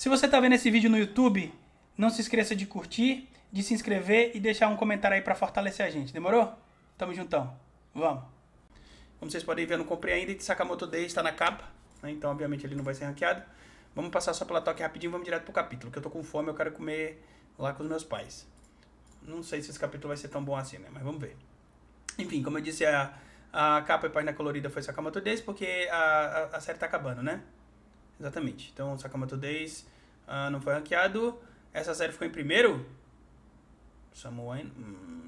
Se você tá vendo esse vídeo no YouTube, não se esqueça de curtir, de se inscrever e deixar um comentário aí pra fortalecer a gente. Demorou? Tamo juntão. Vamos. Como vocês podem ver, eu não comprei ainda e Sakamoto Days está na capa, né? Então obviamente ele não vai ser ranqueado. Vamos passar só pela toque rapidinho e vamos direto pro capítulo, que eu tô com fome, eu quero comer lá com os meus pais. Não sei se esse capítulo vai ser tão bom assim, né? Mas vamos ver. Enfim, como eu disse, a capa e página colorida foi Sakamoto Days, porque a série tá acabando, né? Exatamente. Então, Sakamoto Days não foi ranqueado. Essa série ficou em primeiro. Samurai.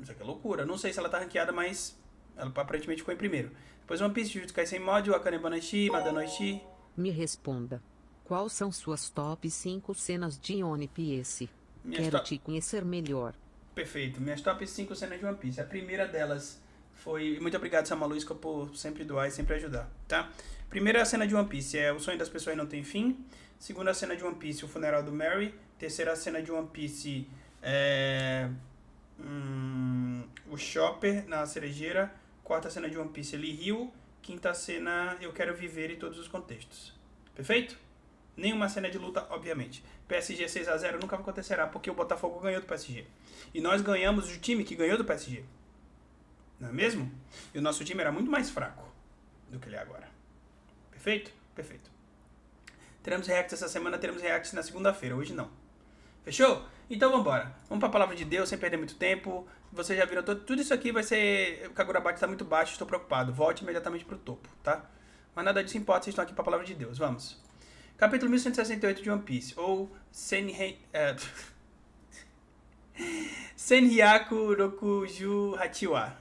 Isso aqui é loucura. Não sei se ela tá ranqueada, mas ela aparentemente ficou em primeiro. Depois One Piece, Jujutsu Kaisen Mod, Akane Banashi, Madanoishi. Me responda. Quais são suas top 5 cenas de One Piece? Quero te conhecer melhor. Perfeito. Minhas top 5 cenas de One Piece. A primeira delas foi... Muito obrigado, Samaluisca, por sempre doar e sempre ajudar, tá? Primeira cena de One Piece é O Sonho das Pessoas Não Tem Fim. Segunda cena de One Piece, O Funeral do Mary. Terceira cena de One Piece é... o Chopper na cerejeira. Quarta cena de One Piece, Lee Hill. Quinta cena, Eu Quero Viver em Todos os Contextos. Perfeito? Nenhuma cena de luta, obviamente. PSG 6-0 nunca acontecerá, porque o Botafogo ganhou do PSG. E nós ganhamos o time que ganhou do PSG. Não é mesmo? E o nosso time era muito mais fraco do que ele é agora. Perfeito? Perfeito. Teremos reacts essa semana, teremos reacts na segunda-feira. Hoje não. Fechou? Então vambora. Vamos pra palavra de Deus, sem perder muito tempo. Vocês já viram tudo isso aqui vai ser... O Kagurabate tá muito baixo, estou preocupado. Volte imediatamente pro topo, tá? Mas nada disso importa, vocês estão aqui pra palavra de Deus. Vamos. Capítulo 1168 de One Piece. Ou Senhyaku Rokuju Hachiwa.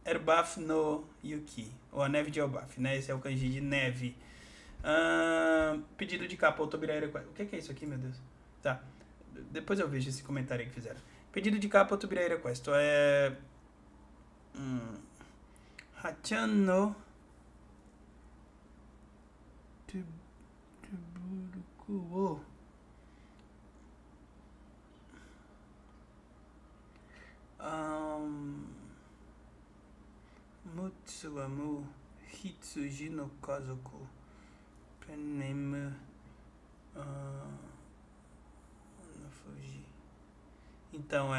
Erbaf no Yuki. Ou a neve de Elbaf, né? Esse é o kanji de neve. Pedido de capa, Otobirai Request. O que é isso aqui, meu Deus? Tá. Depois eu vejo esse comentário aí que fizeram. Pedido de capa, Otobirai Request. É... Hachan no... Tuburuku. Mutsuwamu Hitsuji no Kazoku Penemu Fuji. Então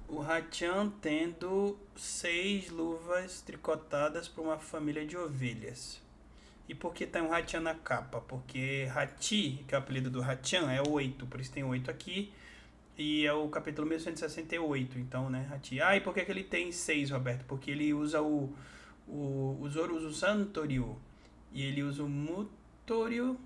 o Hachan tendo 6 luvas tricotadas para uma família de ovelhas. E por que tem um Hachan na capa? Porque Hachi, que é o apelido do Hachan, é 8, por isso tem 8 aqui. E é o capítulo 1168, então, né, Hachi. E por que ele tem 6, Roberto? Porque ele usa o Zoro usa o Santoryu. E ele usa o Mutoryu.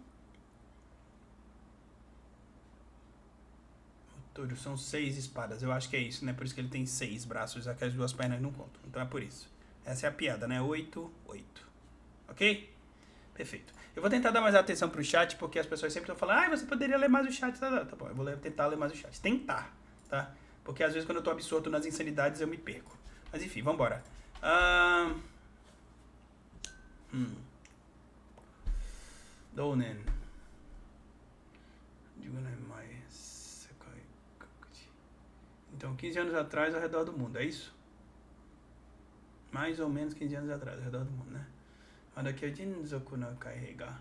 Mutoryu, são 6 espadas, eu acho que é isso, né? Por isso que ele tem 6 braços, aquelas 2 pernas não contam. Então é por isso. Essa é a piada, né? 8, 8. Ok? Perfeito. Eu vou tentar dar mais atenção pro chat, porque as pessoas sempre estão falando, você poderia ler mais o chat. Tá bom, eu vou tentar ler mais o chat. Tentar, tá? Porque às vezes quando eu tô absorto nas insanidades eu me perco. Mas enfim, vambora. Dounen. Então, 15 anos atrás ao redor do mundo, é isso? Mais ou menos 15 anos atrás ao redor do mundo, né? Jinzoku no Kaihei ga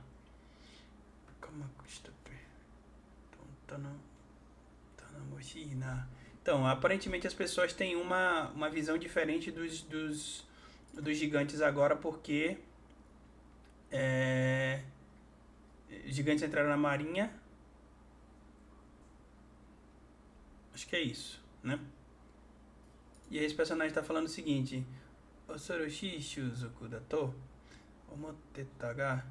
Kamaku shitape Tanamoshi na. Então, aparentemente as pessoas têm uma visão diferente dos gigantes agora, porque os gigantes entraram na marinha. Acho que é isso, né? E aí esse personagem tá falando o seguinte: Osoroshi Shuzoku dato Omoteta ga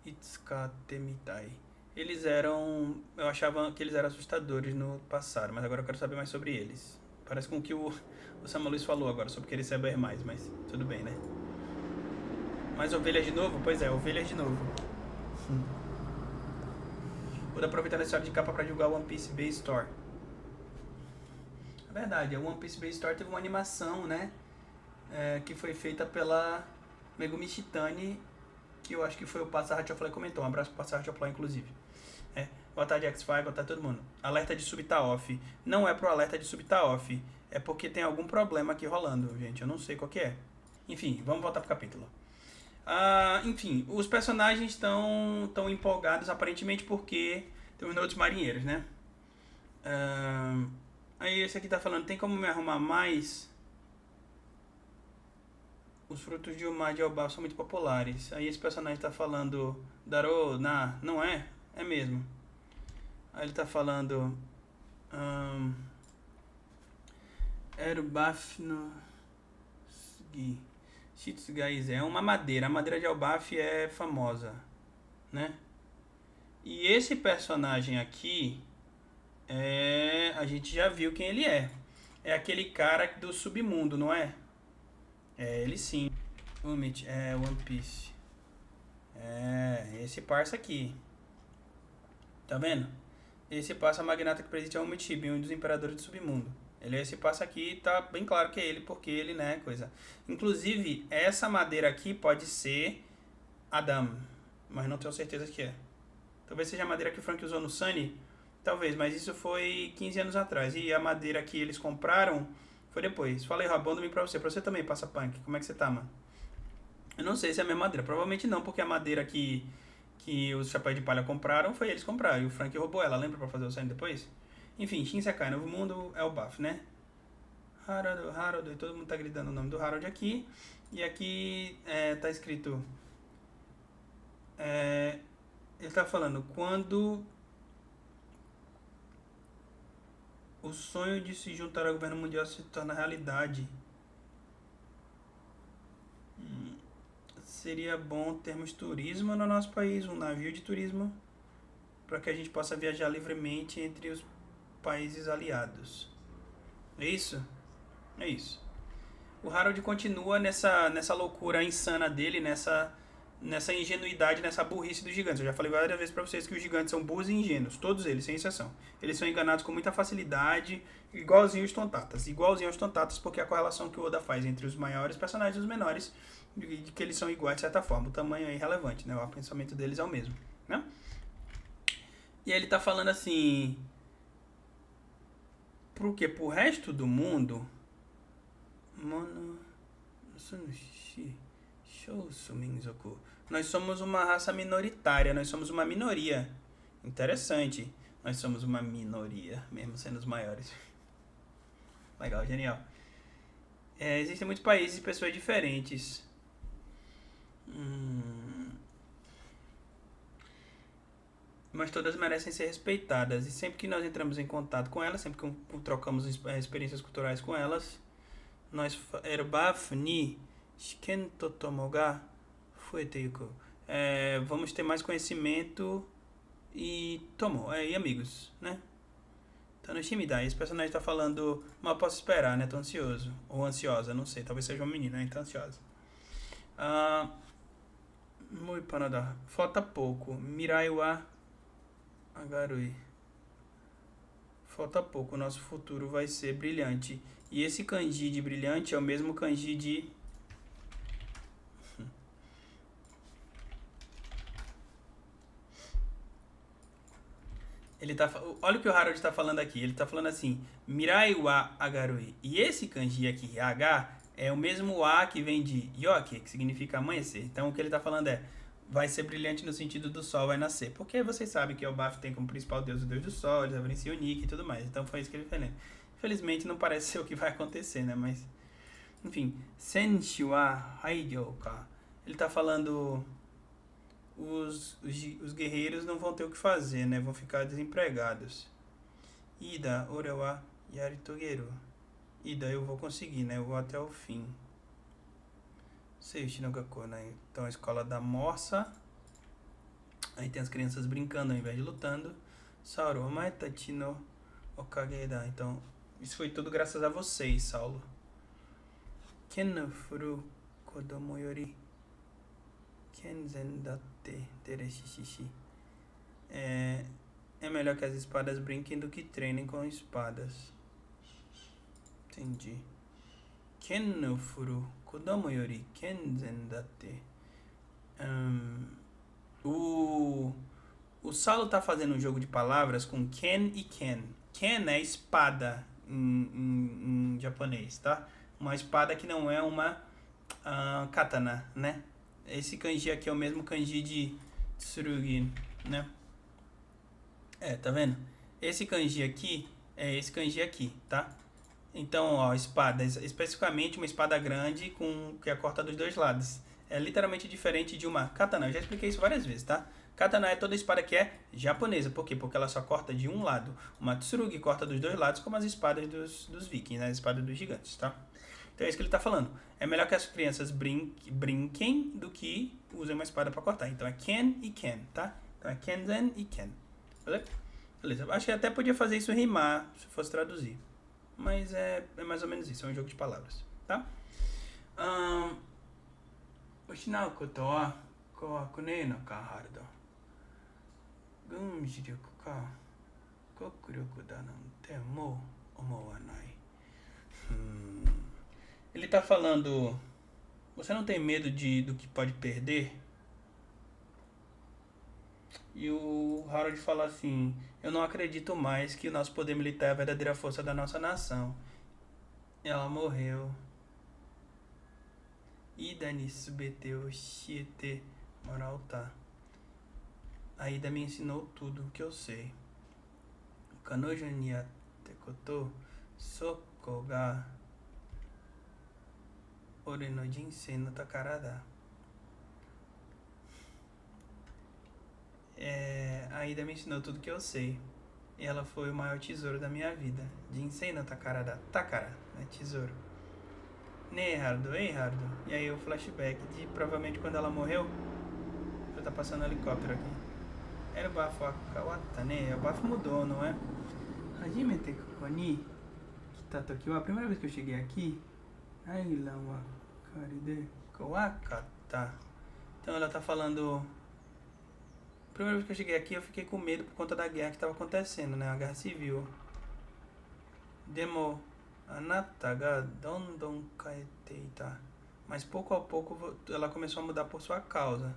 Itsuka temitai. Eles eram... Eu achava que eles eram assustadores no passado, mas agora eu quero saber mais sobre eles. Parece com o que o Samuel Luiz falou agora, sobre querer saber mais, mas tudo bem, né? Mais ovelhas de novo? Pois é, ovelhas de novo. Vou aproveitar a história de capa pra divulgar o One Piece Base Store. É verdade, o One Piece Base Store teve uma animação, né? Que foi feita pela Megumi Shitani, que eu acho que foi o Passar Hachofly comentou. Um abraço pro Passar Hachofly, inclusive. Boa tarde, X5, boa tarde todo mundo. Alerta de sub tá off. Não é pro alerta de sub tá off. É porque tem algum problema aqui rolando, gente. Eu não sei qual que é. Enfim, vamos voltar pro capítulo. Enfim, os personagens estão tão empolgados aparentemente porque tem os outros marinheiros, né? Aí esse aqui tá falando, tem como me arrumar mais? Os frutos de um mar de Elbaf são muito populares. Aí esse personagem tá falando, Darô, não é? É mesmo. Aí ele tá falando, Elbaf no Shitsugais é uma madeira. A madeira de Elbaf é famosa, né? E esse personagem aqui, a gente já viu quem ele é. É aquele cara do submundo, não é? É ele sim. Umit, One Piece. Esse parça aqui. Tá vendo? Esse parça magnata que preside é o Umichibi, um dos imperadores do submundo. Ele é esse parça aqui, tá bem claro que é ele, porque ele, né, coisa. Inclusive, essa madeira aqui pode ser Adam, mas não tenho certeza que é. Talvez seja a madeira que o Frank usou no Sunny. Talvez, mas isso foi 15 anos atrás. E a madeira que eles compraram foi depois. Falei, Rabão, domingo pra você. Pra você também, Passa Punk. Como é que você tá, mano? Eu não sei se é a mesma madeira. Provavelmente não, porque a madeira que os Chapéus de Palha compraram foi eles compraram. E o Frank roubou ela, lembra, pra fazer o Sunny depois? Enfim, Shinsekai, Novo Mundo, é o Baf, né? Harold, e todo mundo tá gritando o nome do Harold aqui. E aqui tá escrito... ele tá falando, quando o sonho de se juntar ao governo mundial se torna realidade, seria bom termos turismo no nosso país, um navio de turismo, para que a gente possa viajar livremente entre os países aliados. É isso? É isso. O Harold continua nessa loucura insana dele, nessa ingenuidade, nessa burrice dos gigantes. Eu já falei várias vezes pra vocês que os gigantes são burros e ingênuos. Todos eles, sem exceção. Eles são enganados com muita facilidade, igualzinho os Tontatas. Igualzinho aos Tontatas, porque a correlação que o Oda faz entre os maiores personagens e os menores, de que eles são iguais de certa forma. O tamanho é irrelevante, né? O pensamento deles é o mesmo, né? E aí ele tá falando assim... Pro quê? Pro resto do mundo... Mano... Nós somos uma raça minoritária, nós somos uma minoria. Interessante. Nós somos uma minoria, mesmo sendo os maiores. Legal, genial. Existem muitos países e pessoas diferentes. Mas todas merecem ser respeitadas. E sempre que nós entramos em contato com elas, sempre que trocamos experiências culturais com elas, nós... Erbaf ni shiken totomo ga fuete yuku. Vamos ter mais conhecimento e e amigos, né? Tá no time da. Esse personagem tá falando, mal posso esperar, né? Tô ansioso. Ou ansiosa, não sei. Talvez seja uma menina, né? Então ansiosa. Muito panada. Falta pouco. Mirai wa agarui. Falta pouco. O nosso futuro vai ser brilhante. E esse kanji de brilhante é o mesmo kanji de... Olha o que o Harold está falando aqui. Ele está falando assim, Mirai wa agarui. E esse kanji aqui, H, é o mesmo A que vem de Yoki, que significa amanhecer. Então o que ele está falando vai ser brilhante no sentido do sol vai nascer. Porque vocês sabem que o Baf tem como principal deus o deus do sol, eles reverenciam o Nikki e tudo mais. Então foi isso que ele falou. Infelizmente não parece ser o que vai acontecer, né? Mas, enfim. Senshi wa haidyoka. Ele está falando... Os guerreiros não vão ter o que fazer, né? Vão ficar desempregados. Ida, ore wa yaritogeru. Ida, eu vou conseguir, né? Eu vou até o fim. Seishi no Gakko, né? Então a escola da Morsa. Aí tem as crianças brincando ao invés de lutando. Sauro, omae tachi no okage da. Então, isso foi tudo graças a vocês, Saulo. Ken no furu kodomo yori Kenzen datte tereshishi. É melhor que as espadas brinquem do que treinem com espadas. Entendi. Ken no furu kodomo yori kenzen datte. O Saulo tá fazendo um jogo de palavras com Ken e Ken. Ken é espada em japonês, tá? Uma espada que não é uma katana, né? Esse kanji aqui é o mesmo kanji de tsurugi, né? Tá vendo? Esse kanji aqui é esse kanji aqui, tá? Então, ó, espada, especificamente uma espada grande com que a corta dos dois lados. É literalmente diferente de uma katana. Eu já expliquei isso várias vezes, tá? Katana é toda espada que é japonesa. Por quê? Porque ela só corta de um lado. Uma tsurugi corta dos dois lados, como as espadas dos vikings, né? As espadas dos gigantes, tá? Então é isso que ele está falando. É melhor que as crianças brinquem do que usem uma espada para cortar. Então é ken e ken, tá? Então é kenzen e ken. Beleza? Beleza. Acho que até podia fazer isso rimar, se fosse traduzir. Mas é mais ou menos isso. É um jogo de palavras, tá? Ushinau koto wa kowaku ne no ka harudo. Gunjiryoku ka kokuryoku da nante mo omowanai. Ele tá falando... Você não tem medo do que pode perder? E o Harold fala assim: eu não acredito mais que o nosso poder militar é a verdadeira força da nossa nação. Ela morreu. Ida ni subete o shiete morauta. A Ida me ensinou tudo o que eu sei. Kanojo ni atte koto soko ga ore no jinsei no takara da. A Ida me ensinou tudo que eu sei. E ela foi o maior tesouro da minha vida. Jinsei no takara da. Takara, né? Tesouro. Ne, Harudo, ei, Harudo. E aí o flashback de provavelmente quando ela morreu. Já tá passando um helicóptero aqui. Era o bafo akawata, né? O bafo mudou, não é? Hajimete koko ni kitato ki wa. A primeira vez que eu cheguei aqui. Ailan wa karide kawakata. Então ela tá falando... A primeira vez que eu cheguei aqui, eu fiquei com medo por conta da guerra que estava acontecendo, né? A guerra civil. Demo, anata ga dondon kaete ita. Mas pouco a pouco ela começou a mudar por sua causa.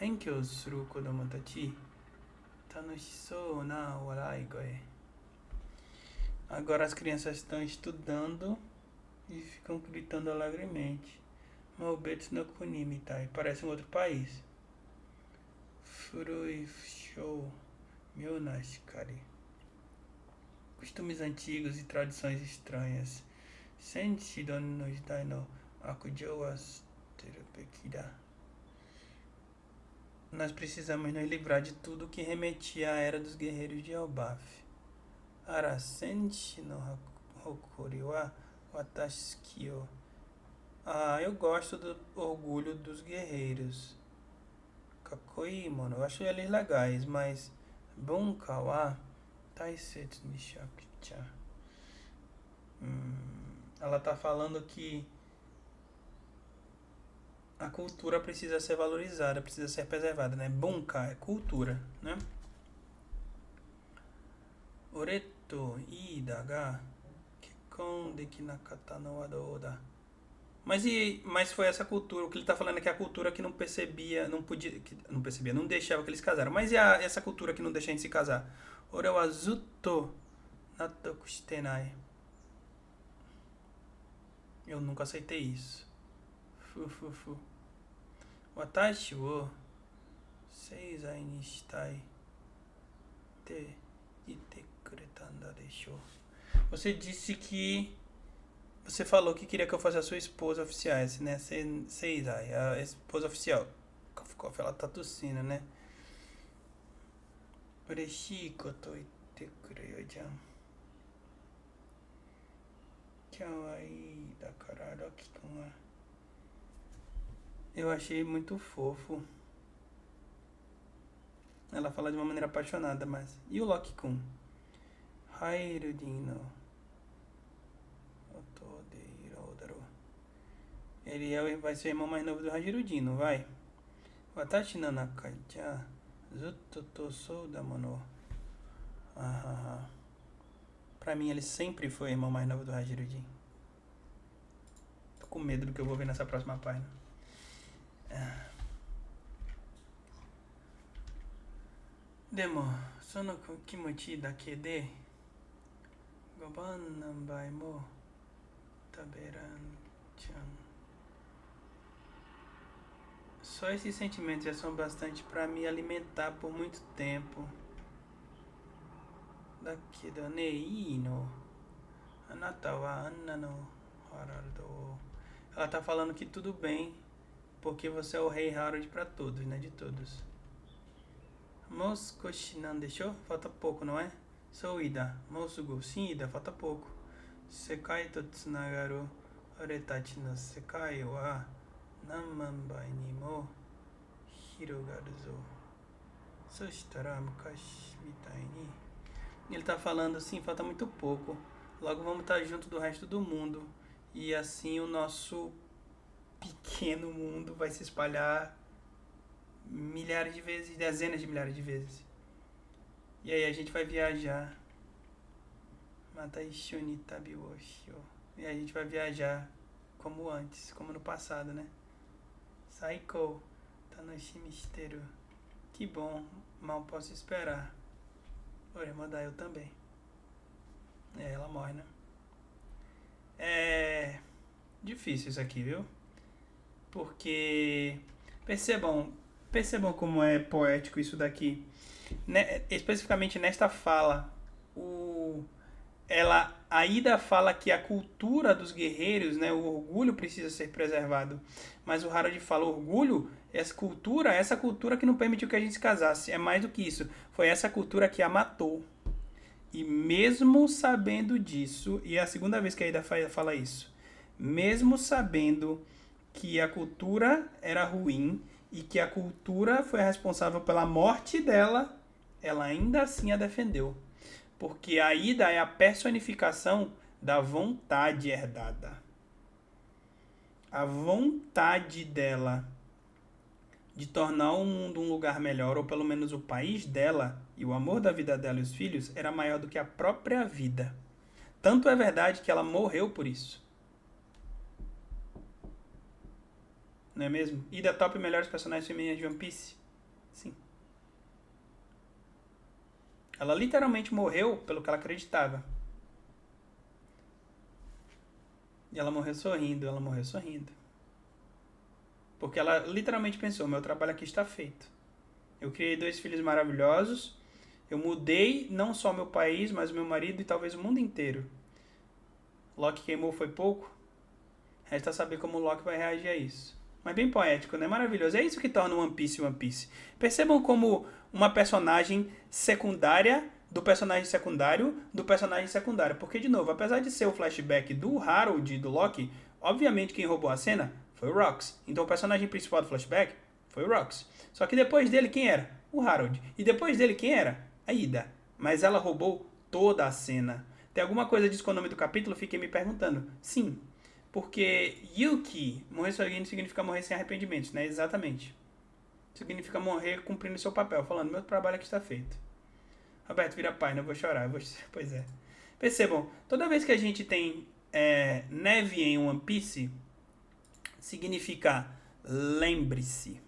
Henkyou suru kodomo tachi tanoshisou na warai goe. Agora as crianças estão estudando e ficam gritando alegremente. Maubetsu no kuni mitai. Parece um outro país. Furui shou meu nashikari. Costumes antigos e tradições estranhas. Senshi don no jidai no akujou wa shiteru beki da. Nós precisamos nos livrar de tudo que remetia à era dos guerreiros de Elbaf. Ara senshi no hokori wa watashi kyo. Eu gosto do orgulho dos guerreiros. Kakoi, mano, eu acho eles legais, mas bunka wa taisetsu ni shakucha. Ela tá falando que a cultura precisa ser valorizada, precisa ser preservada, né? Bunka é cultura, né? Oreto ida ga kekkon dekinakata no wa dou da. Mas foi essa cultura, o que ele está falando é que a cultura que não percebia, não deixava que eles casaram. Mas e essa cultura que não deixa a gente se casar? Ore wa zutto nattoku shite nai. Eu nunca aceitei isso. Watashi wo seizai ni shitai te ite kuretanda deshou. Você disse que... Você falou que queria que eu fosse a sua esposa oficial, né? Seizai, a esposa oficial. Kof, ela tá tossindo, né? Ureshii koto ite kureyo jan. Kawaii dakara Roki-kun wa. Eu achei muito fofo. Ela fala de uma maneira apaixonada, mas... E o Roki-kun? Hairudin no ele vai ser o irmão mais novo do Hajirudin, não vai? Watashi no nakai ja zutto tosou da mono. Pra mim ele sempre foi o irmão mais novo do Hajirudin. Tô com medo do que eu vou ver nessa próxima página. Demo, sono kimochi dake de goban nanbai mo taberan chan. Só esses sentimentos já são bastante pra me alimentar por muito tempo. Daqui da Neino. Anatawa Anna no Harado. Ela tá falando que tudo bem, porque você é o rei Harold pra todos, né? De todos. Moskoshi não deixou? Falta pouco, não é? Sou Ida. Mosugo. Sim, Ida, falta pouco. Sekai to tsunagaru oretachi no sekai wa nanmanbai ni mo hirogaru zo. Soshitara mukashi mitai ni. Ele tá falando assim, falta muito pouco. Logo vamos estar junto do resto do mundo. E assim o nosso pequeno mundo vai se espalhar milhares de vezes, dezenas de milhares de vezes. E aí a gente vai viajar. Matai shuni tabi wo shio. E aí a gente vai viajar como antes, como no passado, né? Saiko tanoshimi shiteru. Que bom, mal posso esperar. Oremodai, eu também. Ela morre, né? É difícil isso aqui, viu? Porque percebam como é poético isso daqui. Especificamente nesta fala, a Ida fala que a cultura dos guerreiros, né, o orgulho precisa ser preservado. Mas o Harold fala, orgulho, essa cultura que não permitiu que a gente se casasse. É mais do que isso. Foi essa cultura que a matou. E mesmo sabendo disso, e é a segunda vez que a Ida fala isso, mesmo sabendo que a cultura era ruim e que a cultura foi responsável pela morte dela, ela ainda assim a defendeu. Porque a Ida é a personificação da vontade herdada. A vontade dela de tornar o mundo um lugar melhor, ou pelo menos o país dela, e o amor da vida dela e os filhos, era maior do que a própria vida. Tanto é verdade que ela morreu por isso. Não é mesmo? Ida top melhores personagens femininas de One Piece? Sim. Ela literalmente morreu pelo que ela acreditava. E ela morreu sorrindo, Porque ela literalmente pensou, meu trabalho aqui está feito. Eu criei 2 filhos maravilhosos. Eu mudei não só meu país, mas o meu marido e talvez o mundo inteiro. Loki queimou foi pouco? Resta saber como o Loki vai reagir a isso. Mas bem poético, né? Maravilhoso. É isso que torna o One Piece One Piece. Percebam como uma personagem secundária do personagem secundário do personagem secundário. Porque, de novo, apesar de ser o flashback do Harold e do Loki, obviamente quem roubou a cena foi o Rox. Então o personagem principal do flashback foi o Rox. Só que depois dele, quem era? O Harold. E depois dele, quem era? A Ida. Mas ela roubou toda a cena. Tem alguma coisa disso com o nome do capítulo? Fiquei me perguntando. Sim. Porque Yuki, morrer sorrindo significa morrer sem arrependimentos, né? Exatamente. Significa morrer cumprindo seu papel, falando, meu trabalho aqui está feito. Roberto, vira pai, não vou chorar. Pois é. Percebam, toda vez que a gente tem neve em One Piece, significa lembre-se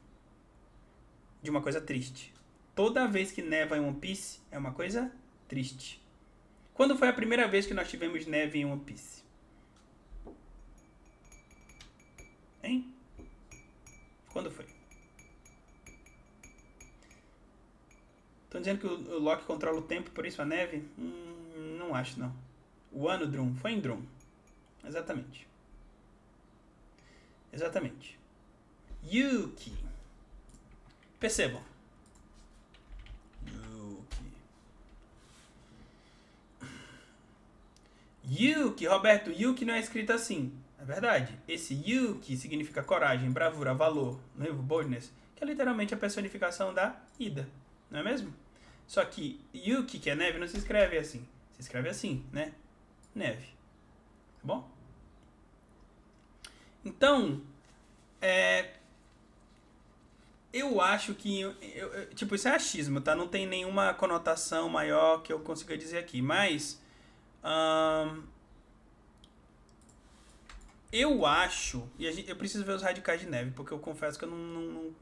de uma coisa triste. Toda vez que neva em One Piece, é uma coisa triste. Quando foi a primeira vez que nós tivemos neve em One Piece? Hein? Quando foi? Estão dizendo que o Loki controla o tempo, por isso a neve? Não acho, não. O ano Drum. Foi em Drum. Exatamente. Yuki. Percebam. Yuki, Roberto, Yuki não é escrito assim. É verdade. Esse Yuki significa coragem, bravura, valor, no livro Boldness, que é literalmente a personificação da Ida. Não é mesmo? Só que Yuki, que é neve, não se escreve assim. Se escreve assim, né? Neve. Tá bom? Então, eu acho que... tipo, isso é achismo, tá? Não tem nenhuma conotação maior que eu consiga dizer aqui. Mas... eu acho... E eu preciso ver os radicais de neve, porque eu confesso que eu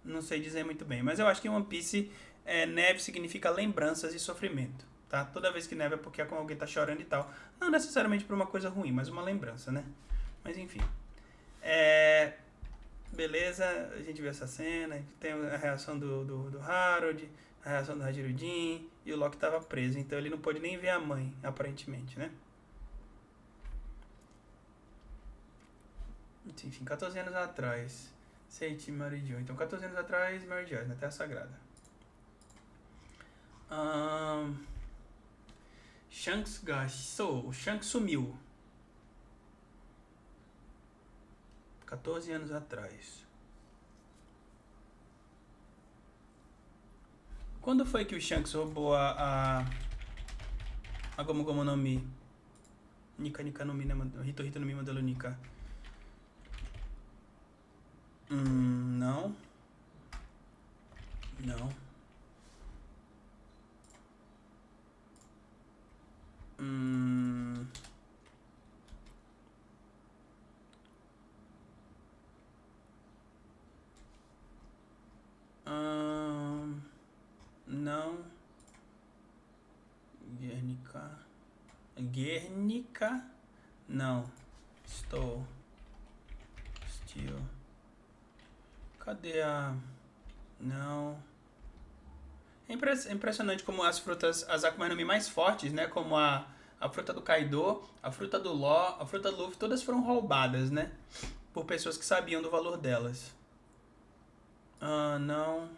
não sei dizer muito bem. Mas eu acho que em One Piece, neve significa lembranças e sofrimento. Tá? Toda vez que neve é porque alguém tá chorando e tal. Não necessariamente por uma coisa ruim, mas uma lembrança, né? Mas enfim. Beleza, a gente vê essa cena, tem a reação do Harold, a reação do Hajirudin, e o Loki estava preso, então ele não pôde nem ver a mãe, aparentemente, né? Enfim, 14 anos atrás, Seiichi Mary Jo. Então, 14 anos atrás, Mary Joyce, na Terra Sagrada. Shanks gastou, o Shanks sumiu. 14 anos atrás. Quando foi que o Shanks roubou a Gomu Gomu no Mi? Nika Nika no Mi, Hito Hito no Mi modelo Nika. Não. Não. Não. Guernica. Não. Estou. Still. Cadê a... Não. É impressionante como as frutas, as Akuma no Mi mais fortes, né? Como a fruta do Kaido, a fruta do Law, a fruta do Luffy, todas foram roubadas, né? Por pessoas que sabiam do valor delas. Não.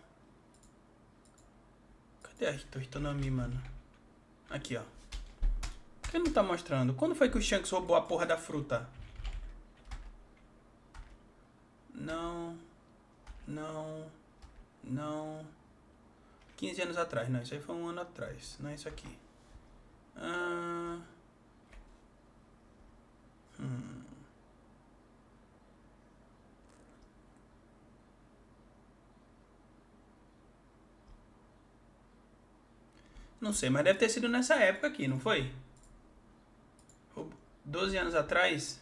Cadê a Hito no Mi, mano? Aqui, ó. Por que não tá mostrando? Quando foi que o Shanks roubou a porra da fruta? Não. Não. Não. 15 anos atrás. Não, isso aí foi um ano atrás. Não é isso aqui. Não sei, mas deve ter sido nessa época aqui, não foi? 12 anos atrás?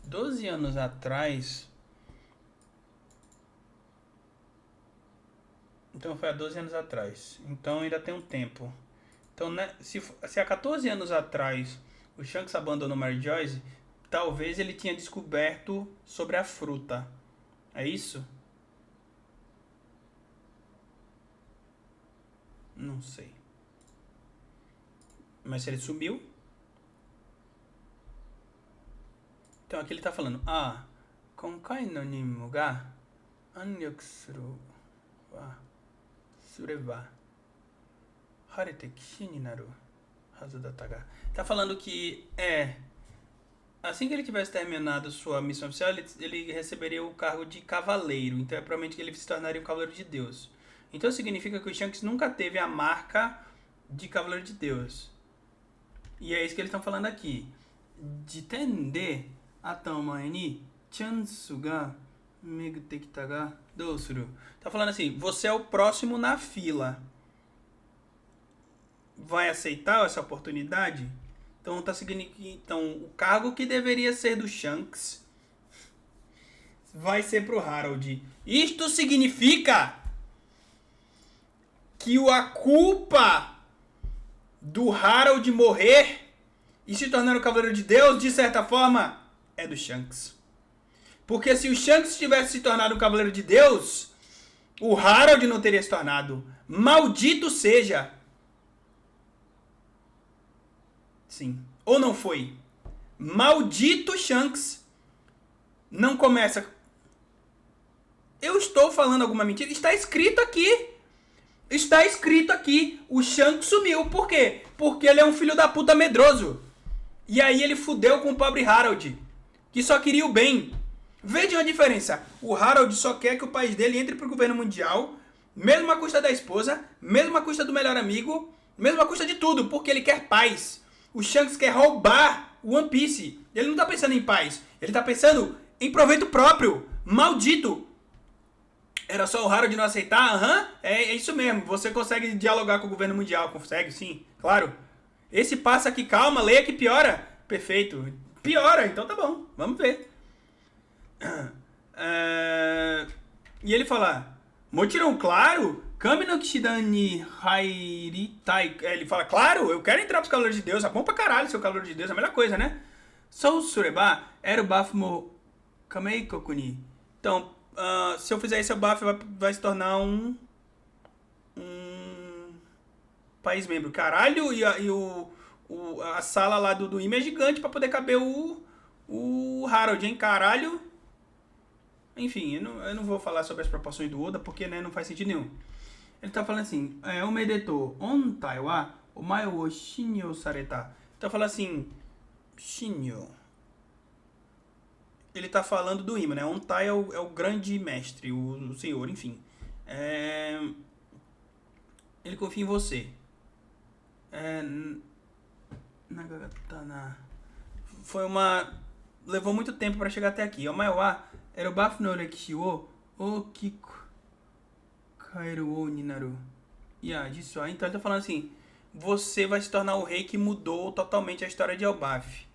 Doze anos atrás. Então foi há 12 anos atrás. Então ainda tem um tempo. Então, né, se há 14 anos atrás o Shanks abandonou Mary Joyce, talvez ele tinha descoberto sobre a fruta. É isso? Não sei. Mas se ele sumiu... Então aqui ele tá falando, konkai no nimmo ga anryoku suru wa sureba harete kishi ni naru hazu datta ga. Tá falando que assim que ele tivesse terminado sua missão oficial, ele receberia o cargo de cavaleiro. Então é provavelmente que ele se tornaria um cavaleiro de Deus. Então significa que o Shanks nunca teve a marca de cavaleiro de Deus. E é isso que eles estão falando aqui. Jitende atamae ni chansu ga megute kita ga dou suru. Tá falando assim, você é o próximo na fila. Vai aceitar essa oportunidade? Então tá significando, o cargo que deveria ser do Shanks vai ser pro Harold. Isto significa que a culpa do Harold morrer e se tornar o Cavaleiro de Deus, de certa forma, é do Shanks. Porque se o Shanks tivesse se tornado um Cavaleiro de Deus, o Harold não teria se tornado. Maldito seja. Sim. Ou não foi? Maldito Shanks. Não começa... Eu estou falando alguma mentira? Está escrito aqui. Está escrito aqui. O Shanks sumiu. Por quê? Porque ele é um filho da puta medroso. E aí ele fudeu com o pobre Harold, que só queria o bem. Vejam a diferença. O Harold só quer que o país dele entre pro governo mundial, mesmo à custa da esposa, mesmo à custa do melhor amigo, mesmo à custa de tudo, porque ele quer paz. O Shanks quer roubar o One Piece. Ele não tá pensando em paz. Ele tá pensando em proveito próprio. Maldito. Era só o Harold não aceitar? É isso mesmo. Você consegue dialogar com o governo mundial. Consegue, sim. Claro. Esse passa aqui, calma, leia que piora. Perfeito. Piora, então tá bom. Vamos ver. E ele fala... Mochiron, claro... Kami no Kishidan ni hairitai... Ele fala, claro, eu quero entrar pros calores de Deus. É bom pra caralho ser o calor de Deus. É a melhor coisa, né? Sou sureba... Era o bafo mo... Kamei kokuni. Então, se eu fizer isso, o bafo vai se tornar um país membro. Caralho, a sala lá do IME é gigante pra poder caber o Harold, hein? Caralho. Enfim, eu não vou falar sobre as proporções do Oda, porque né, não faz sentido nenhum. Ele tá falando assim, omedetou, ontai wa omae wo shinyo sareta. Então fala assim, shinyo. Ele tá falando do Ima, né? Ontai é o grande mestre, o senhor, enfim. Ele confia em você. Nagagatana. Foi uma... Levou muito tempo pra chegar até aqui. Omae wa era o bafo no rekishi wo okiku kaeru wo ninaru. Disso aí. Então ele tá falando assim, você vai se tornar o rei que mudou totalmente a história de Elbaf.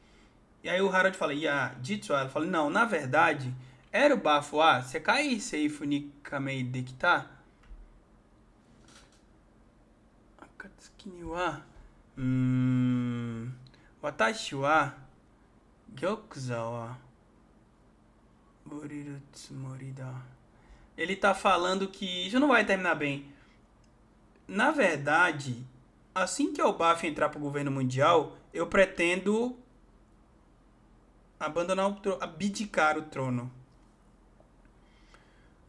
E aí o Harold fala, Jitsu, ela fala, não, na verdade, era o bafo Sekai Seifu ni Kamei Dekita. Akatsuki ni wa Watashi wa Gyokuza wa Buriru tsumori da. Ele tá falando que isso não vai terminar bem. Na verdade, assim que o Elbaf entrar pro governo mundial, eu pretendo abdicar o trono.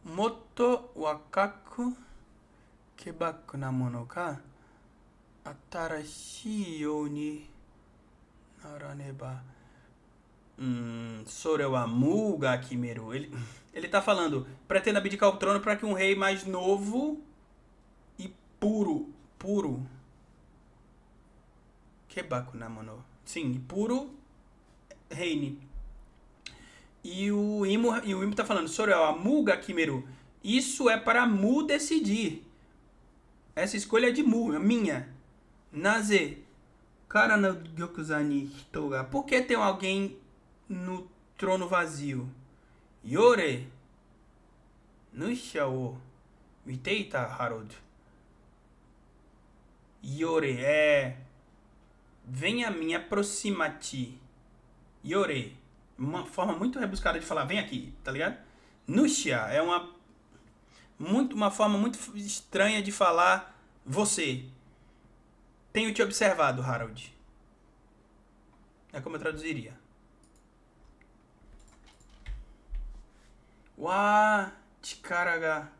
Moto wakaku kebaku na mono ka atarashii you ni naraneba. Sore wa mu ga kimeru. Ele tá falando, pretendo abdicar o trono para que um rei mais novo e puro kebaku na mono. Sim, puro reine. E o Imo tá falando, Sorel, Mu ga kimeru. Isso é para Mu decidir. Essa escolha é de Mu, é minha. Naze kara no gyokuza ni hito ga. Por que tem alguém no trono vazio? Yore nusha o miteita Harold. Yore venha a mim, aproxima-te. Yore. Uma forma muito rebuscada de falar, vem aqui, tá ligado? Nusha é uma forma muito estranha de falar você. Tenho te observado, Harold. É como eu traduziria. Wa chikara.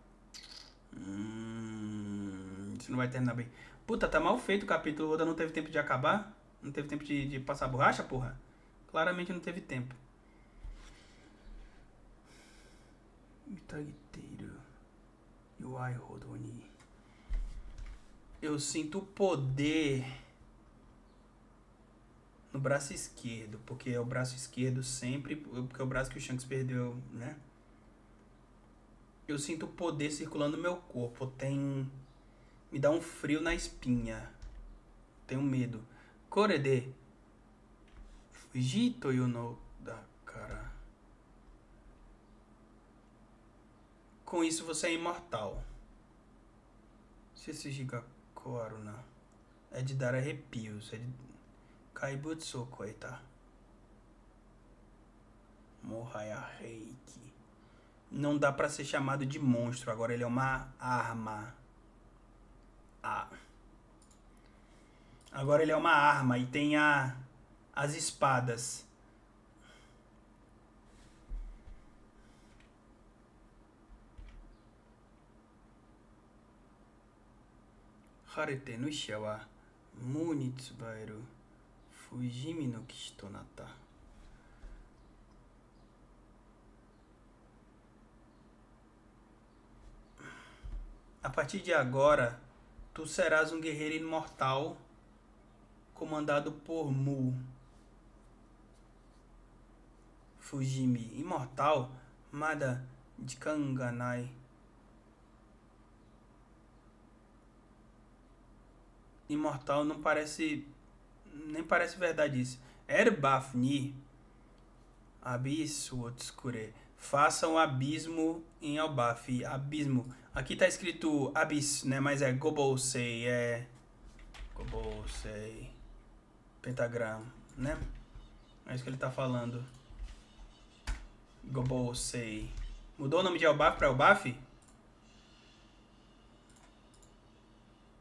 Isso não vai terminar bem. Puta, tá mal feito o capítulo. O Oda não teve tempo de acabar. Não teve tempo de passar borracha, porra. Claramente não teve tempo. Eu sinto poder no braço esquerdo, porque é o braço esquerdo sempre, porque é o braço que o Shanks perdeu, né? Eu sinto poder circulando no meu corpo. Me dá um frio na espinha. Tenho medo. Korede Fuji toyo no dakara. Com isso você é imortal. Sessiji ga koaru na. É de dar arrepios. É de kaibutsu koeta. Mohaya Reiki. Não dá pra ser chamado de monstro. Agora ele é uma arma. Agora ele é uma arma e tem as espadas. Harete no Isha wa Mu ni tsubaeru Fujimi no Kishi to natta. A partir de agora, tu serás um guerreiro imortal comandado por Mu. Fujimi. Imortal? Mada Jikanganai. Imortal não parece... Nem parece verdade isso. Erbafni Abisso otsukure. Faça um abismo em Elbaf. Abismo. Aqui tá escrito abyss, né? Mas é Gobosei. Gobosei. Pentagrama, né? É isso que ele tá falando. Gobosei. Mudou o nome de Elbaf pra Elbaf?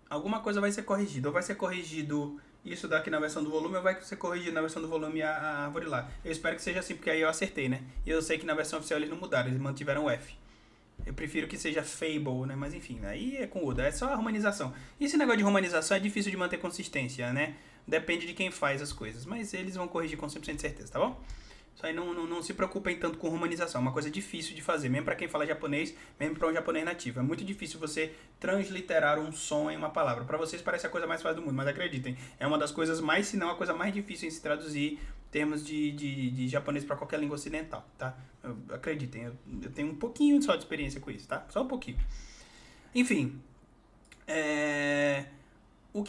Alguma coisa vai ser corrigida. Ou vai ser corrigido isso daqui na versão do volume, ou vai ser corrigido na versão do volume a árvore lá. Eu espero que seja assim, porque aí eu acertei, né? E eu sei que na versão oficial eles não mudaram, eles mantiveram o F. Eu prefiro que seja Fable, né? Mas enfim, aí é com Oda, é só a romanização. E esse negócio de romanização é difícil de manter consistência, né? Depende de quem faz as coisas. Mas eles vão corrigir com 100% de certeza, tá bom? Isso aí não se preocupem tanto com romanização. É uma coisa difícil de fazer, mesmo para quem fala japonês, mesmo para um japonês nativo. É muito difícil você transliterar um som em uma palavra. Para vocês parece a coisa mais fácil do mundo, mas acreditem, é uma das coisas mais, se não a coisa mais difícil em se traduzir termos de japonês para qualquer língua ocidental, tá? Acreditem, eu tenho um pouquinho só de experiência com isso, tá? Só um pouquinho. Enfim, o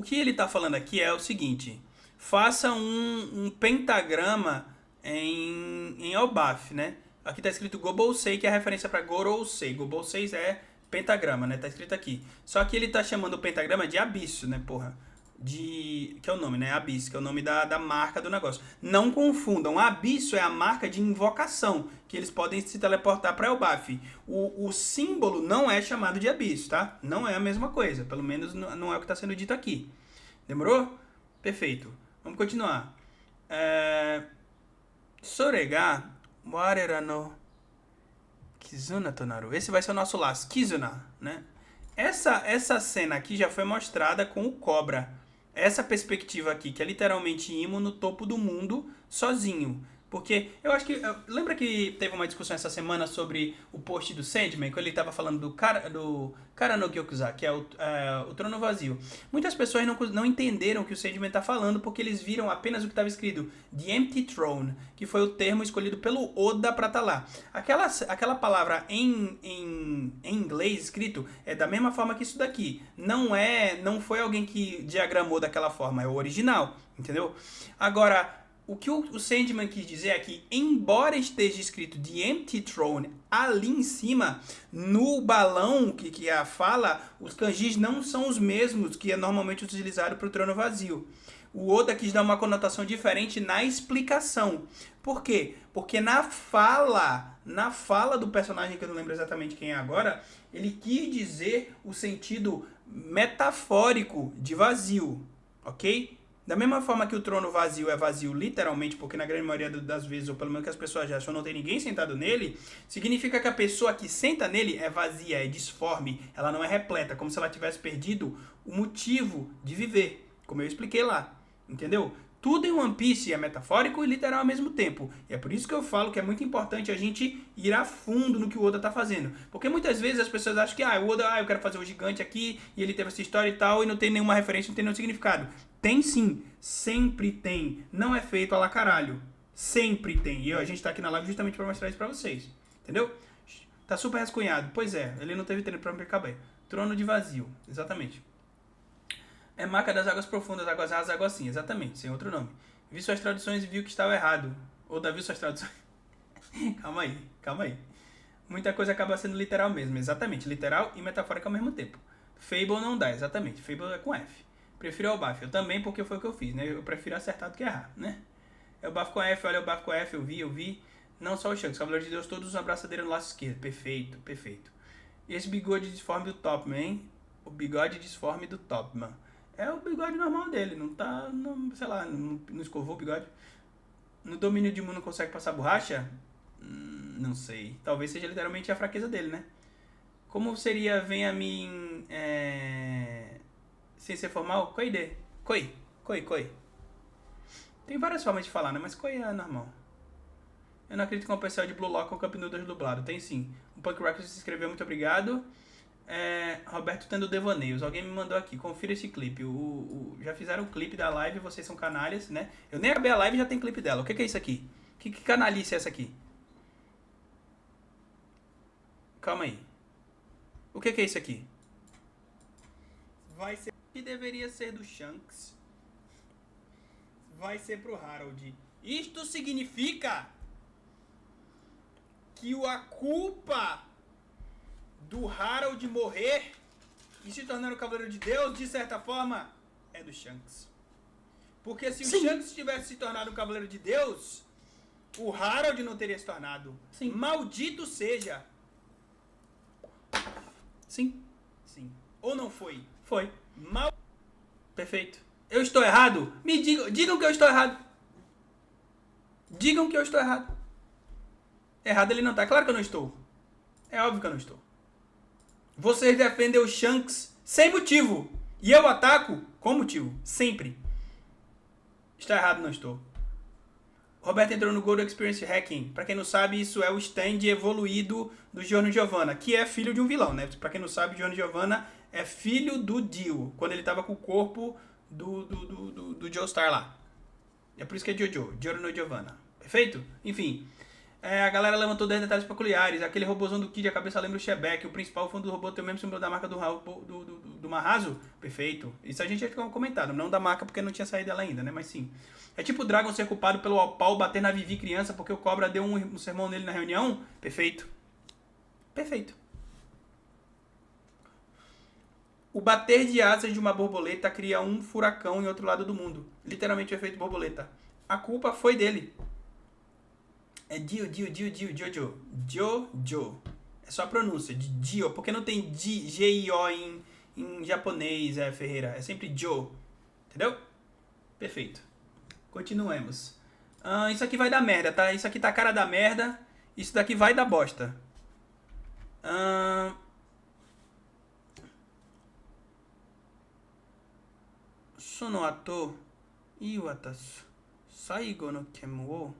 que ele tá falando aqui é o seguinte: faça um pentagrama em Elbaf, né? Aqui tá escrito Gobosei, que é a referência para Gorosei. Gobosei é pentagrama, né? Tá escrito aqui. Só que ele tá chamando o pentagrama de abisso, né, porra? Que é o nome, né? Abisso, que é o nome da marca do negócio. Não confundam. Abisso é a marca de invocação, que eles podem se teleportar para Elbaf. O símbolo não é chamado de abisso, tá? Não é a mesma coisa. Pelo menos não é o que está sendo dito aqui. Demorou? Perfeito. Vamos continuar. Sorega warera no Kizuna Tonaru. Esse vai ser o nosso laço. Kizuna, né? Essa cena aqui já foi mostrada com o Cobra. Essa perspectiva aqui, que é literalmente Imo no topo do mundo, sozinho. Porque eu acho que... Lembra que teve uma discussão essa semana sobre o post do Sandman, quando ele estava falando do Kara no Gyokuza, que é o Trono Vazio. Muitas pessoas não entenderam o que o Sandman está falando, porque eles viram apenas o que estava escrito The Empty Throne, que foi o termo escolhido pelo Oda para estar lá. Aquela palavra em inglês escrito é da mesma forma que isso daqui. Não foi alguém que diagramou daquela forma, é o original, entendeu? Agora... O que o Sandman quis dizer é que, embora esteja escrito The Empty Throne ali em cima, no balão que a fala, os kanjis não são os mesmos que é normalmente utilizado para o trono vazio. O Oda quis dar uma conotação diferente na explicação. Por quê? Porque na fala do personagem, que eu não lembro exatamente quem é agora, ele quis dizer o sentido metafórico de vazio, ok? Da mesma forma que o trono vazio é vazio literalmente, porque na grande maioria das vezes, ou pelo menos que as pessoas já acham, não tem ninguém sentado nele, significa que a pessoa que senta nele é vazia, é disforme, ela não é repleta, como se ela tivesse perdido o motivo de viver, como eu expliquei lá, entendeu? Tudo em One Piece é metafórico e literal ao mesmo tempo. E é por isso que eu falo que é muito importante a gente ir a fundo no que o Oda tá fazendo. Porque muitas vezes as pessoas acham que o Oda, eu quero fazer o gigante aqui, e ele teve essa história e tal, e não tem nenhuma referência, não tem nenhum significado. Tem sim, sempre tem. Não é feito a lá caralho. Sempre tem. E a gente tá aqui na live justamente pra mostrar isso pra vocês. Entendeu? Tá super rascunhado. Pois é, ele não teve tempo pra me acabar. Trono de vazio, exatamente. É marca das águas profundas, águas rasas, águas assim, exatamente, sem outro nome. Vi suas traduções e viu que estava errado. Ou Davi suas traduções. calma aí. Muita coisa acaba sendo literal mesmo, exatamente. Literal e metafórica ao mesmo tempo. Fable não dá, exatamente. Fable é com F. Prefiro Elbaf, eu também, porque foi o que eu fiz, né? Eu prefiro acertar do que errar, né? Elbaf com F, olha, Elbaf com F, eu vi. Não só o Shanks, Cavaleiro de Deus, todos usam abraçadeira no laço esquerdo. Perfeito. E esse bigode disforme do Topman, hein? O bigode disforme do Topman. É o bigode normal dele, não tá, sei lá, não escovou o bigode. No domínio de mundo não consegue passar borracha? Não sei. Talvez seja literalmente a fraqueza dele, né? Como seria vem a mim sem ser formal? Koide. Koi. Tem várias formas de falar, né? Mas Koi é normal. Eu não acredito que um pessoal de Blue Lock com Cup Noodles dublado. Tem sim. O Punk Records se inscreveu, muito obrigado. Roberto tendo devaneios. Alguém me mandou aqui, confira esse clipe. Já fizeram o clipe da live, vocês são canalhas, né? Eu nem acabei a live e já tem clipe dela. O que é isso aqui? Que canalice é essa aqui? Calma aí. O que é isso aqui? Vai ser que deveria ser do Shanks. Vai ser pro Harold. Isto significa que a culpa do Harold morrer e se tornar o Cavaleiro de Deus, de certa forma, é do Shanks. Porque se o Shanks tivesse se tornado o Cavaleiro de Deus, o Harold não teria se tornado. Sim. Maldito seja. Sim. Sim. Ou não foi? Foi. Perfeito. Eu estou errado? Me digam que eu estou errado. Digam que eu estou errado. Errado ele não tá. Claro que eu não estou. É óbvio que eu não estou. Vocês defendem o Shanks sem motivo. E eu ataco com motivo. Sempre. Está errado, não estou. Roberto entrou no Gold Experience Hacking. Pra quem não sabe, isso é o stand evoluído do Giorno Giovanna, que é filho de um vilão, né? Pra quem não sabe, Giorno Giovanna é filho do Dio, quando ele tava com o corpo do Joestar lá. É por isso que é Jojo, Giorno Giovanna. Perfeito? Enfim. A galera levantou 10 detalhes peculiares. Aquele robôzão do Kid, a cabeça lembra o Shebeck. O principal fundo do robô tem o mesmo símbolo da marca do Mahazo. Perfeito. Isso a gente já tinha comentado. Não da marca porque não tinha saído dela ainda, né? Mas sim. É tipo o Dragon ser culpado pelo Opal bater na Vivi criança porque o Cobra deu um sermão nele na reunião. Perfeito. Perfeito. O bater de asas de uma borboleta cria um furacão em outro lado do mundo. Literalmente o efeito borboleta. A culpa foi dele. É Jojo. É só a pronúncia de Dio, porque não tem G-I-O em japonês, Ferreira. É sempre Jo. Entendeu? Perfeito. Continuemos. Isso aqui vai dar merda, tá? Isso aqui tá a cara da merda. Isso daqui vai dar bosta. Sono ato iwatasu saigo no ken wo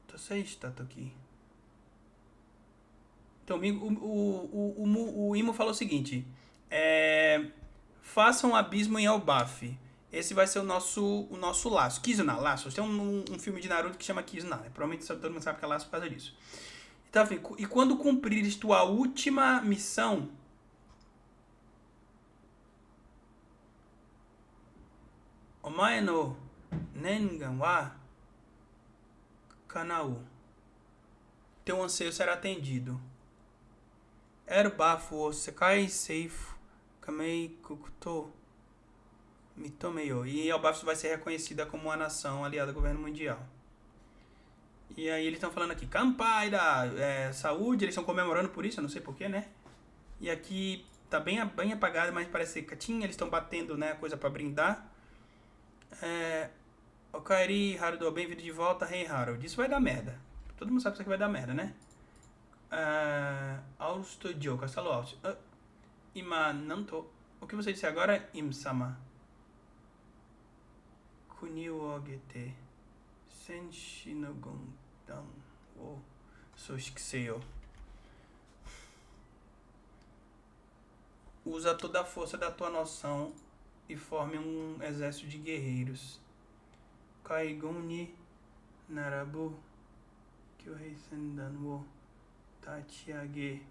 tosei shita toki. Então, o Imo falou o seguinte. Faça um abismo em Elbaf. Esse vai ser o nosso laço. Kizuna, laço. Tem um filme de Naruto que chama Kizuna, né? Provavelmente todo mundo sabe que é laço por causa disso. Então, enfim, e quando cumprires tua última missão... Omae no Nengan wa Kanau. Teu anseio será atendido. Elbaf o Sekai Seifu Kamei Kukuto Mitomeyo. E Elbaf vai ser reconhecida como uma nação aliada ao governo mundial. E aí eles estão falando aqui, Kampai da saúde, eles estão comemorando por isso, eu não sei porquê, né? E aqui tá bem apagado, mas parece catinha, eles estão batendo, né, coisa pra brindar. Okaeri, Harudo, bem-vindo de volta, Rei Harold. Isso vai dar merda. Todo mundo sabe que isso aqui vai dar merda, né? Studio, Castelo Alto. Ima, não tô. O que você disse agora? Im-sama. Kuni wo ogete. Senshi no Gondan wo Soshikuseyo. Usa toda a força da tua noção e forme um exército de guerreiros. Kaigon ni narabu Kyohei sendan wo tachiage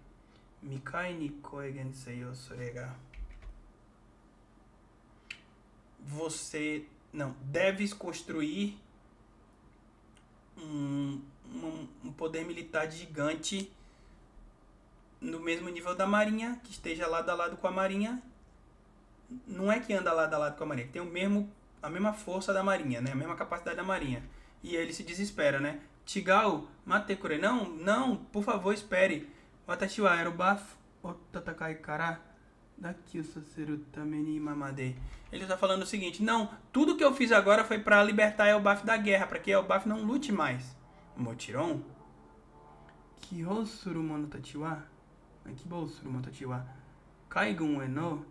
Mikai ni koegen seyo sorega. Você não deves construir um poder militar gigante no mesmo nível da marinha, que esteja lado a lado com a marinha. Não é que anda lado a lado com a marinha, que tem a mesma força da marinha, né? A mesma capacidade da marinha. E aí ele se desespera, né? Chigao, Matekure, não, por favor, espere. Watashi wa Elbaf otatakai kara daki o saseru tameni mamade. Ele tá falando o seguinte, não, tudo que eu fiz agora foi pra libertar Elbaf da guerra, pra que Elbaf não lute mais. Mochiron? Kihou suru mono tachi wa Kibou suru mono tachi wa Kaigun e no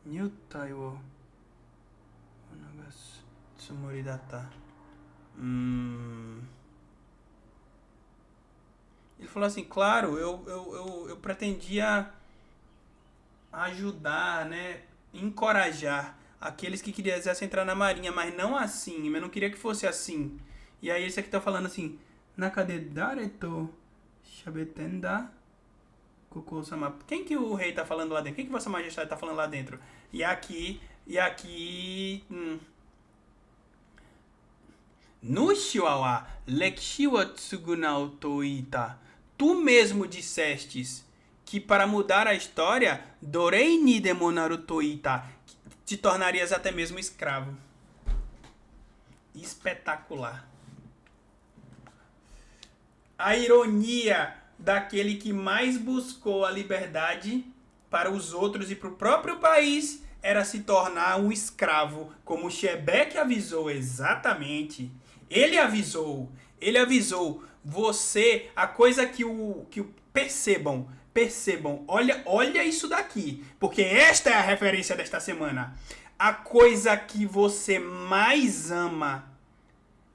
Nyutai wo Onagasu tsumori datta. Ele falou assim, claro, eu pretendia ajudar, né, encorajar aqueles que quisessem entrar na marinha, mas não assim, eu não queria que fosse assim. E aí esse aqui tá falando assim, Nakade dareto shabetenda Koko-sama. Quem que o rei tá falando lá dentro? Quem que Vossa Majestade tá falando lá dentro? E aqui Nushiwa wa lekishi wa tsugunao toita. Tu mesmo dissestes que para mudar a história, dorei ni demonaru toita, te tornarias até mesmo escravo. Espetacular. A ironia daquele que mais buscou a liberdade para os outros e para o próprio país era se tornar um escravo, como Shebeck avisou exatamente. Ele avisou, você, a coisa que o percebam, olha isso daqui, porque esta é a referência desta semana. A coisa que você mais ama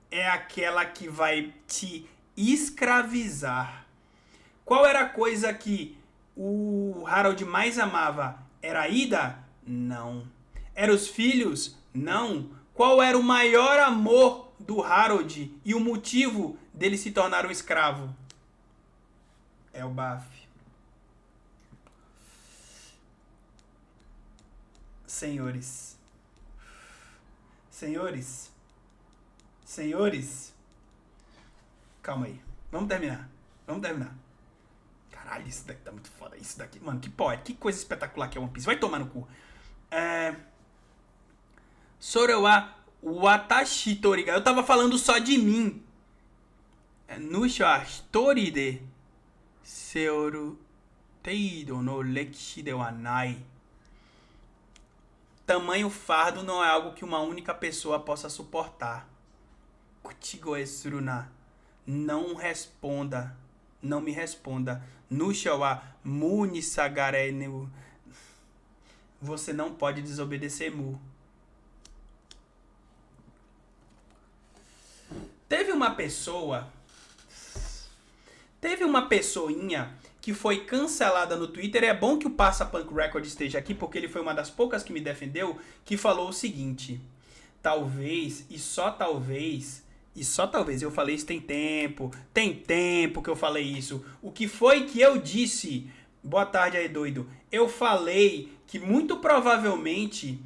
é aquela que vai te escravizar. Qual era a coisa que o Harold mais amava? Era a Ida? Não. Era os filhos? Não. Qual era o maior amor do Harold e o motivo dele se tornar um escravo? É o Baf. Senhores, calma aí. Vamos terminar. Caralho, isso daqui tá muito foda. Isso daqui, mano, que coisa espetacular que é One Piece. Vai tomar no cu. Sorewa watashi toriga. Eu tava falando só de mim. Nusha hitori de seoru teido no lekishi de wa nai. Tamanho fardo não é algo que uma única pessoa possa suportar. Kuchigoe suruna. Não me responda. Nusha wa mu ni sagare no. Você não pode desobedecer Mu. Teve uma pessoinha que foi cancelada no Twitter. É bom que o Passa Punk Record esteja aqui, porque ele foi uma das poucas que me defendeu, que falou o seguinte: talvez, e só talvez, eu falei isso tem tempo que eu falei isso. O que foi que eu disse? Boa tarde aí, doido. Eu falei que muito provavelmente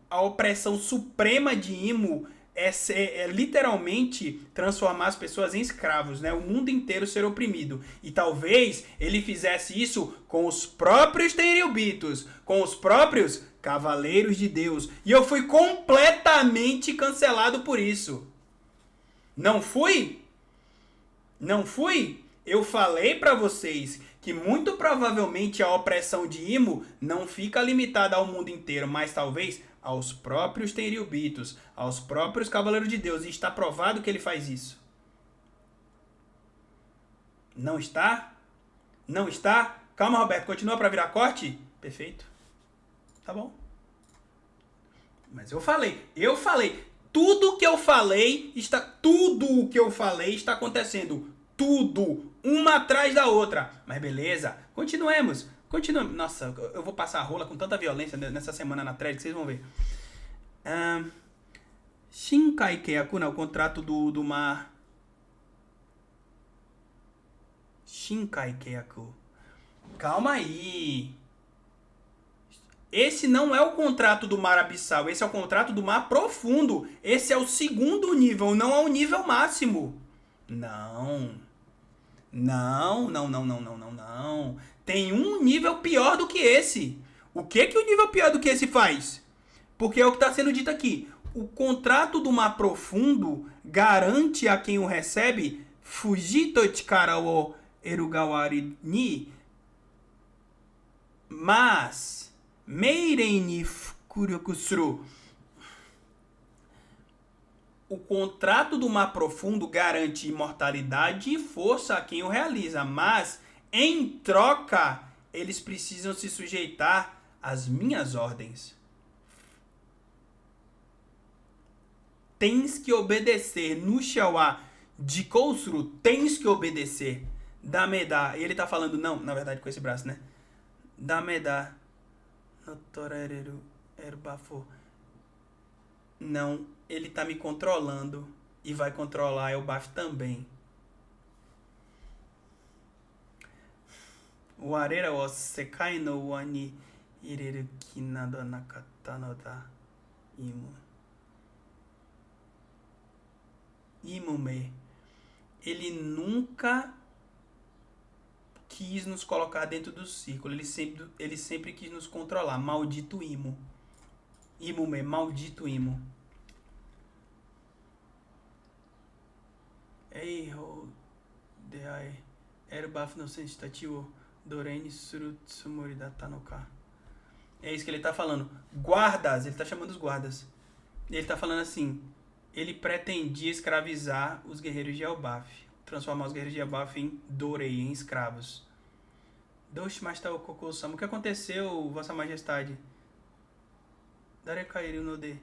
a opressão suprema de Imo é literalmente transformar as pessoas em escravos, né? O mundo inteiro ser oprimido. E talvez ele fizesse isso com os próprios Tenryubitos, com os próprios Cavaleiros de Deus. E eu fui completamente cancelado por isso. Não fui? Eu falei pra vocês que muito provavelmente a opressão de Imo não fica limitada ao mundo inteiro, mas talvez aos próprios Tenryubitos, aos próprios Cavaleiros de Deus. E está provado que ele faz isso. Não está? Calma, Roberto, continua pra virar corte? Perfeito. Tá bom. Mas eu falei. Tudo o que eu falei está acontecendo. Tudo. Uma atrás da outra. Mas beleza. Continuemos. Nossa, eu vou passar a rola com tanta violência nessa semana na thread que vocês vão ver. Shinkai Keiaku, o contrato do mar. Shinkai Keiaku. Calma aí. Esse não é o contrato do mar abissal, esse é o contrato do mar profundo. Esse é o segundo nível, não é o nível máximo. Não. Tem um nível pior do que esse. O que o nível pior do que esse faz? Porque é o que está sendo dito aqui. O contrato do mar profundo garante a quem o recebe Fujito chikara wo erugawari ni, mas Meiren ni fukuryoku suru. O contrato do mar profundo garante imortalidade e força a quem o realiza, mas em troca eles precisam se sujeitar às minhas ordens. Tens que obedecer. Nusha wa jikou suru. Tens que obedecer. Dameda. E ele tá falando, não, na verdade com esse braço, né? Dameda. Notoreru erbafo. Não, ele tá me controlando e vai controlar o Baf também. O arera o sekai no wa ni ireru ki nado nakata no da. Imo. Imume. Ele nunca quis nos colocar dentro do círculo. Ele sempre quis nos controlar. Maldito Imo. Imume, maldito Imo. Ei, deai. Erbaf no sensitativo. Doreni surutsumori da tanoka. É isso que ele tá falando. Guardas, ele tá chamando os guardas. Ele tá falando assim, ele pretendia escravizar os guerreiros de Elbaf. Transformar os guerreiros de Elbaf em Dorei, em escravos. Doshimashita Okoko-sama. O que aconteceu, Vossa Majestade? Darekairu no de.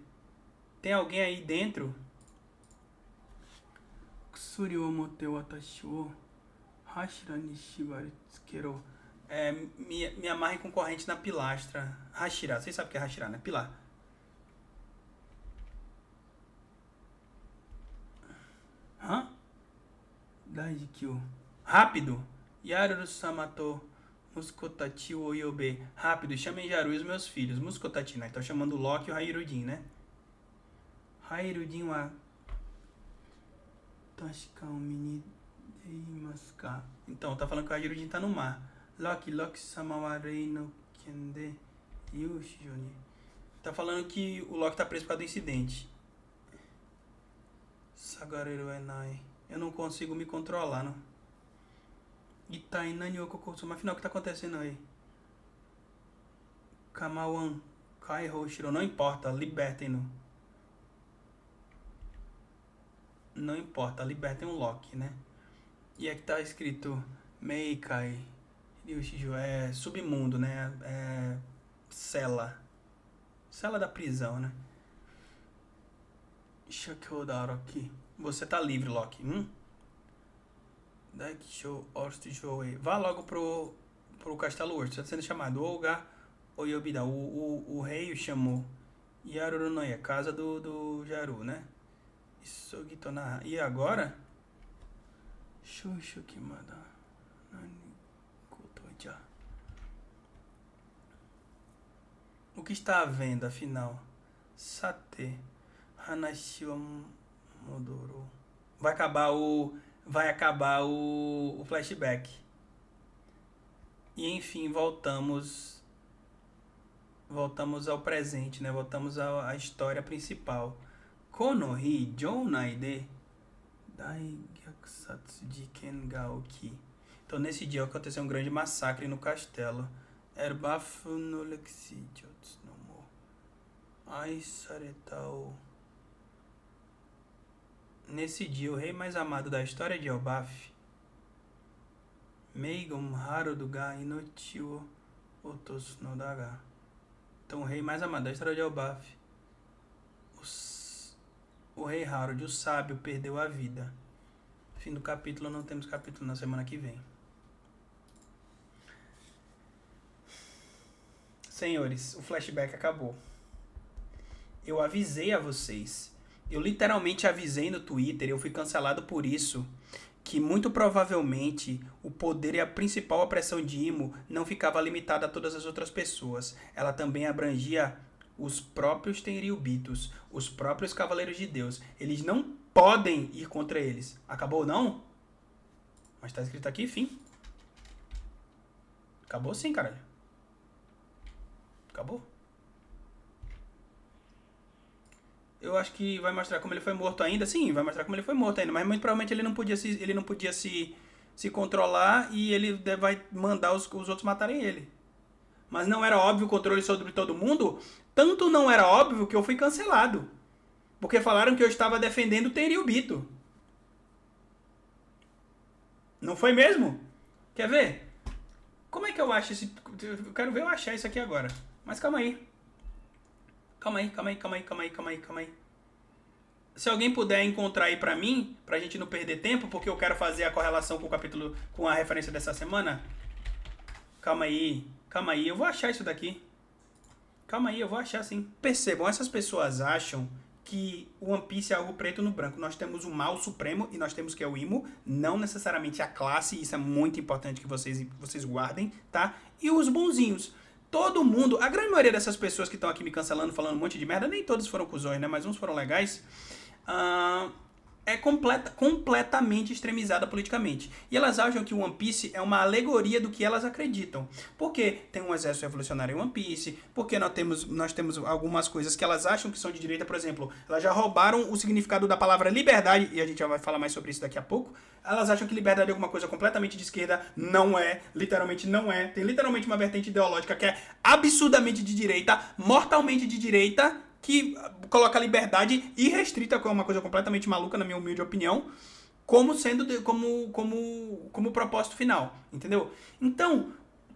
Tem alguém aí dentro? Kusuri o mote watashi wo hashira ni shibari tsukero. Me amarre com corrente na pilastra. Hashira, vocês sabem o que é Hashira, né? Pilar. Hã? Daijikyo. Rápido. Yaruru Samato Muskotachi o Yobe. Rápido, chamem Jaru e os meus filhos. Muskotachi, né? Então chamando o Loki e o Hairudin, né? Hairudin wa Tashika o mini deimasu. Então, tá falando que o Hairudin tá no mar. Loki samawarei no kende yushijoni. Tá falando que o Loki tá preso por causa do incidente. Sagareru enai. Eu não consigo me controlar, não. Itai nani okokosuma. Afinal, o que tá acontecendo aí? Kamawan Kaihou Shiro. Não importa, libertem-no. Não importa, libertem o Loki, né? E aqui tá escrito Meikai Ryushiju. É submundo, né? É cela. Cela da prisão, né? Shakyodaro aqui. Você tá livre, Loki. Vá logo pro Castelo Urso. Você tá sendo chamado. Ouga Oyobida. O rei o chamou. Yaruru no a casa do Jaru, né? Isogitona. E agora? Shushukimada. Nani kotoja. O que está havendo, afinal? Sate. Hanashi wa Modoro. Vai acabar o flashback. E enfim, voltamos ao presente, né? Voltamos à história principal. Konohi Jounai de Daigyakusatsu Jiken ga oki. Então nesse dia aconteceu um grande massacre no castelo. Erbafu no Lexi Jotsu no Mo. Ai Saretao. Nesse dia, o rei mais amado da história de Elbaf, Meigon Harudu ga Inochi wo Otosu no Daga. Então, o rei mais amado da história de Elbaf, o rei Harud, o sábio, perdeu a vida. Fim do capítulo, não temos capítulo na semana que vem. Senhores, o flashback acabou. Eu avisei a vocês. Eu literalmente avisei no Twitter, eu fui cancelado por isso, que muito provavelmente o poder e a principal opressão de Imo não ficava limitada a todas as outras pessoas. Ela também abrangia os próprios Tenryubitos, os próprios Cavaleiros de Deus. Eles não podem ir contra eles. Acabou não? Mas tá escrito aqui, fim. Acabou sim, caralho. Acabou. Eu acho que vai mostrar como ele foi morto ainda. Sim, vai mostrar como ele foi morto ainda. Mas muito provavelmente ele não podia se controlar e ele vai mandar os outros matarem ele. Mas não era óbvio o controle sobre todo mundo. Tanto não era óbvio que eu fui cancelado. Porque falaram que eu estava defendendo o Tenryubito. Não foi mesmo? Quer ver? Como é que eu acho esse... Eu quero ver eu achar isso aqui agora. Mas calma aí. Calma aí. Se alguém puder encontrar aí pra mim, pra gente não perder tempo, porque eu quero fazer a correlação com o capítulo, com a referência dessa semana. Calma aí, eu vou achar isso daqui. Calma aí, eu vou achar sim. Percebam, essas pessoas acham que o One Piece é algo preto no branco. Nós temos o mal supremo e nós temos que é o Imo, não necessariamente a classe, isso é muito importante que vocês guardem, tá? E os bonzinhos. Todo mundo, a grande maioria dessas pessoas que estão aqui me cancelando, falando um monte de merda, nem todos foram cuzões, né? Mas uns foram legais. é completamente extremizada politicamente. E elas acham que o One Piece é uma alegoria do que elas acreditam. Porque tem um exército revolucionário em One Piece, porque nós temos algumas coisas que elas acham que são de direita, por exemplo, elas já roubaram o significado da palavra liberdade, e a gente já vai falar mais sobre isso daqui a pouco. Elas acham que liberdade é alguma coisa completamente de esquerda, não é, literalmente não é. Tem literalmente uma vertente ideológica que é absurdamente de direita, mortalmente de direita, que coloca a liberdade irrestrita, que é uma coisa completamente maluca, na minha humilde opinião, como sendo como propósito final, entendeu? Então,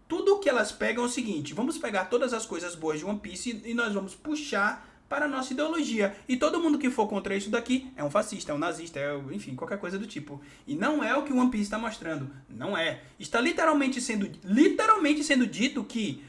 tudo que elas pegam é o seguinte: vamos pegar todas as coisas boas de One Piece e nós vamos puxar para a nossa ideologia. E todo mundo que for contra isso daqui é um fascista, é um nazista, enfim, qualquer coisa do tipo. E não é o que o One Piece está mostrando. Não é. Está literalmente sendo dito que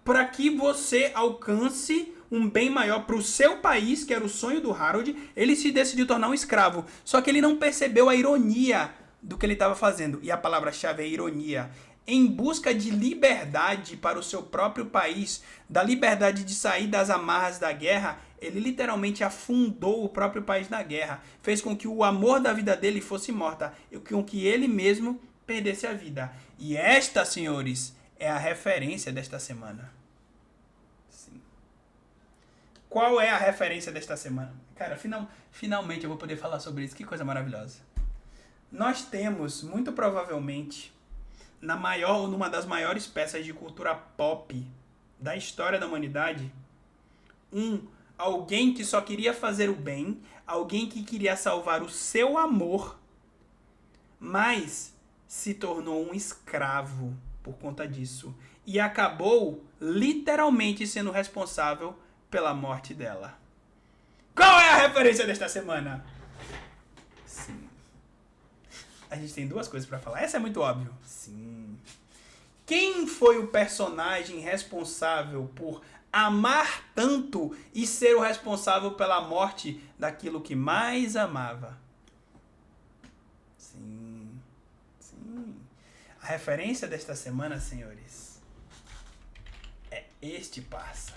para que você alcance um bem maior para o seu país, que era o sonho do Harold, ele se decidiu tornar um escravo. Só que ele não percebeu a ironia do que ele estava fazendo. E a palavra-chave é ironia. Em busca de liberdade para o seu próprio país, da liberdade de sair das amarras da guerra, ele literalmente afundou o próprio país na guerra. Fez com que o amor da vida dele fosse morta e com que ele mesmo perdesse a vida. E esta, senhores, é a referência desta semana. Sim. Qual é a referência desta semana? Cara, finalmente eu vou poder falar sobre isso. Que coisa maravilhosa. Nós temos, muito provavelmente, numa das maiores peças de cultura pop da história da humanidade, alguém que só queria fazer o bem, alguém que queria salvar o seu amor, mas se tornou um escravo por conta disso e acabou literalmente sendo responsável pela morte dela. Qual é a referência desta semana? Sim. A gente tem duas coisas pra falar. Essa é muito óbvio. Sim. Quem foi o personagem responsável por amar tanto e ser o responsável pela morte daquilo que mais amava? Sim. Sim. A referência desta semana, senhores, é este parça.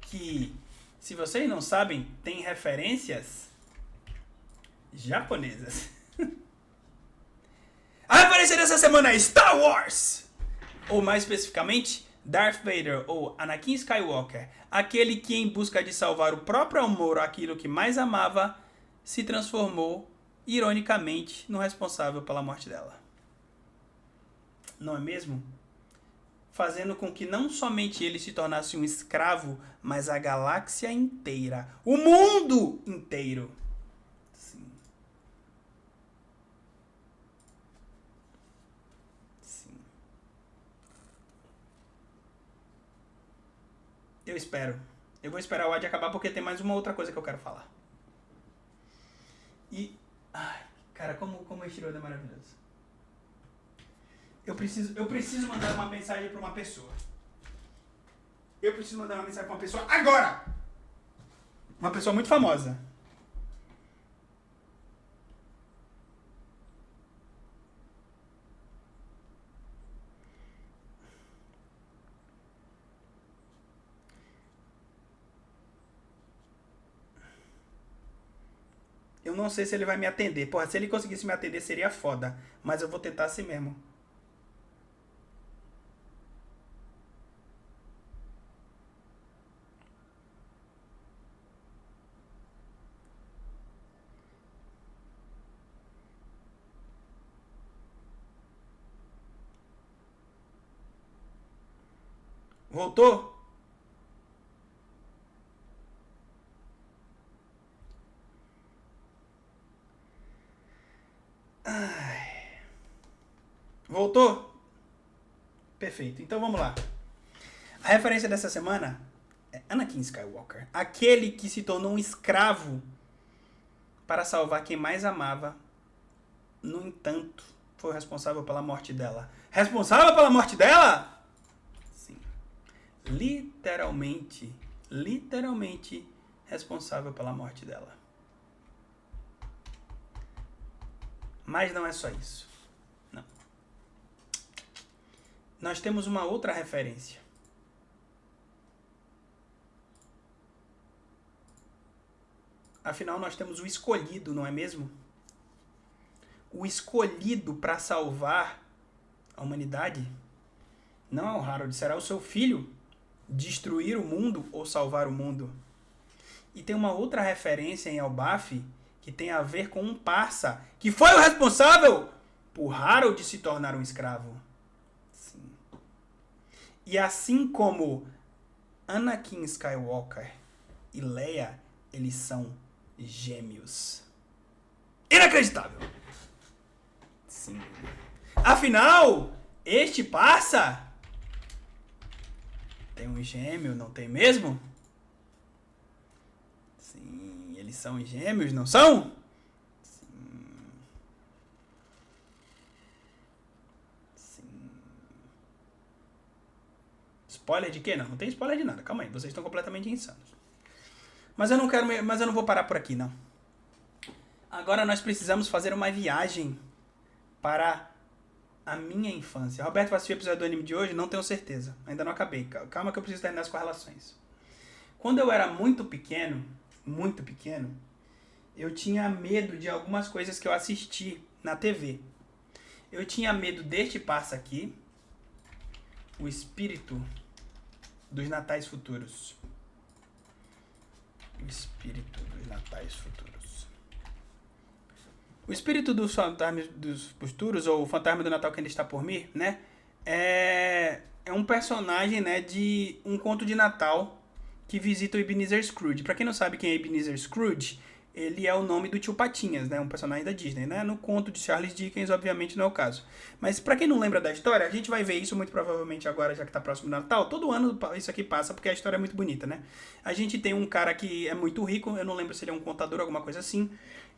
Que, se vocês não sabem, tem referências japonesas. A referência dessa semana é Star Wars! Ou mais especificamente, Darth Vader ou Anakin Skywalker. Aquele que, em busca de salvar o próprio amor, aquilo que mais amava, se transformou, ironicamente, no responsável pela morte dela. Não é mesmo? Fazendo com que não somente ele se tornasse um escravo, mas a galáxia inteira, o mundo inteiro. Sim. Sim. Eu espero. Eu vou esperar o ad acabar porque tem mais uma outra coisa que eu quero falar. E... ai, cara, como esse Shiroda é maravilhoso. Eu preciso mandar uma mensagem para uma pessoa. Eu preciso mandar uma mensagem para uma pessoa agora! Uma pessoa muito famosa. Eu não sei se ele vai me atender. Porra, se ele conseguisse me atender seria foda. Mas eu vou tentar assim mesmo. Voltou? Ai. Voltou? Perfeito. Então vamos lá. A referência dessa semana é Anakin Skywalker. Aquele que se tornou um escravo para salvar quem mais amava. No entanto, foi responsável pela morte dela. Responsável pela morte dela? Sim. Literalmente responsável pela morte dela. Mas não é só isso. Não. Nós temos uma outra referência. Afinal, nós temos o escolhido, não é mesmo? O escolhido para salvar a humanidade não é o Harold, será o seu filho. Destruir o mundo ou salvar o mundo. E tem uma outra referência em Elbaf que tem a ver com um parça que foi o responsável por Harold se tornar um escravo. Sim. E assim como Anakin Skywalker e Leia, eles são gêmeos. Inacreditável! Sim. Afinal, este parça tem um gêmeo, não tem mesmo? Sim, eles são gêmeos, não são? Sim. Sim. Spoiler de quê? Não, não tem spoiler de nada. Calma aí, vocês estão completamente insanos. Mas eu não vou parar por aqui, não. Agora nós precisamos fazer uma viagem para a minha infância. Roberto vai assistir o episódio do anime de hoje? Não tenho certeza. Ainda não acabei. Calma que eu preciso terminar as correlações. Quando eu era muito pequeno, eu tinha medo de algumas coisas que eu assisti na TV. Eu tinha medo deste parça aqui, o espírito dos natais futuros. O espírito dos natais futuros. O espírito dos fantasmas dos futuros, ou o fantasma do Natal que ainda está por vir, né? É um personagem, né, de um conto de Natal que visita o Ebenezer Scrooge. Pra quem não sabe quem é Ebenezer Scrooge, ele é o nome do Tio Patinhas, né? Um personagem da Disney, né? No conto de Charles Dickens, obviamente, não é o caso. Mas pra quem não lembra da história, a gente vai ver isso muito provavelmente agora, já que tá próximo do Natal. Todo ano isso aqui passa, porque a história é muito bonita, né? A gente tem um cara que é muito rico, eu não lembro se ele é um contador, alguma coisa assim.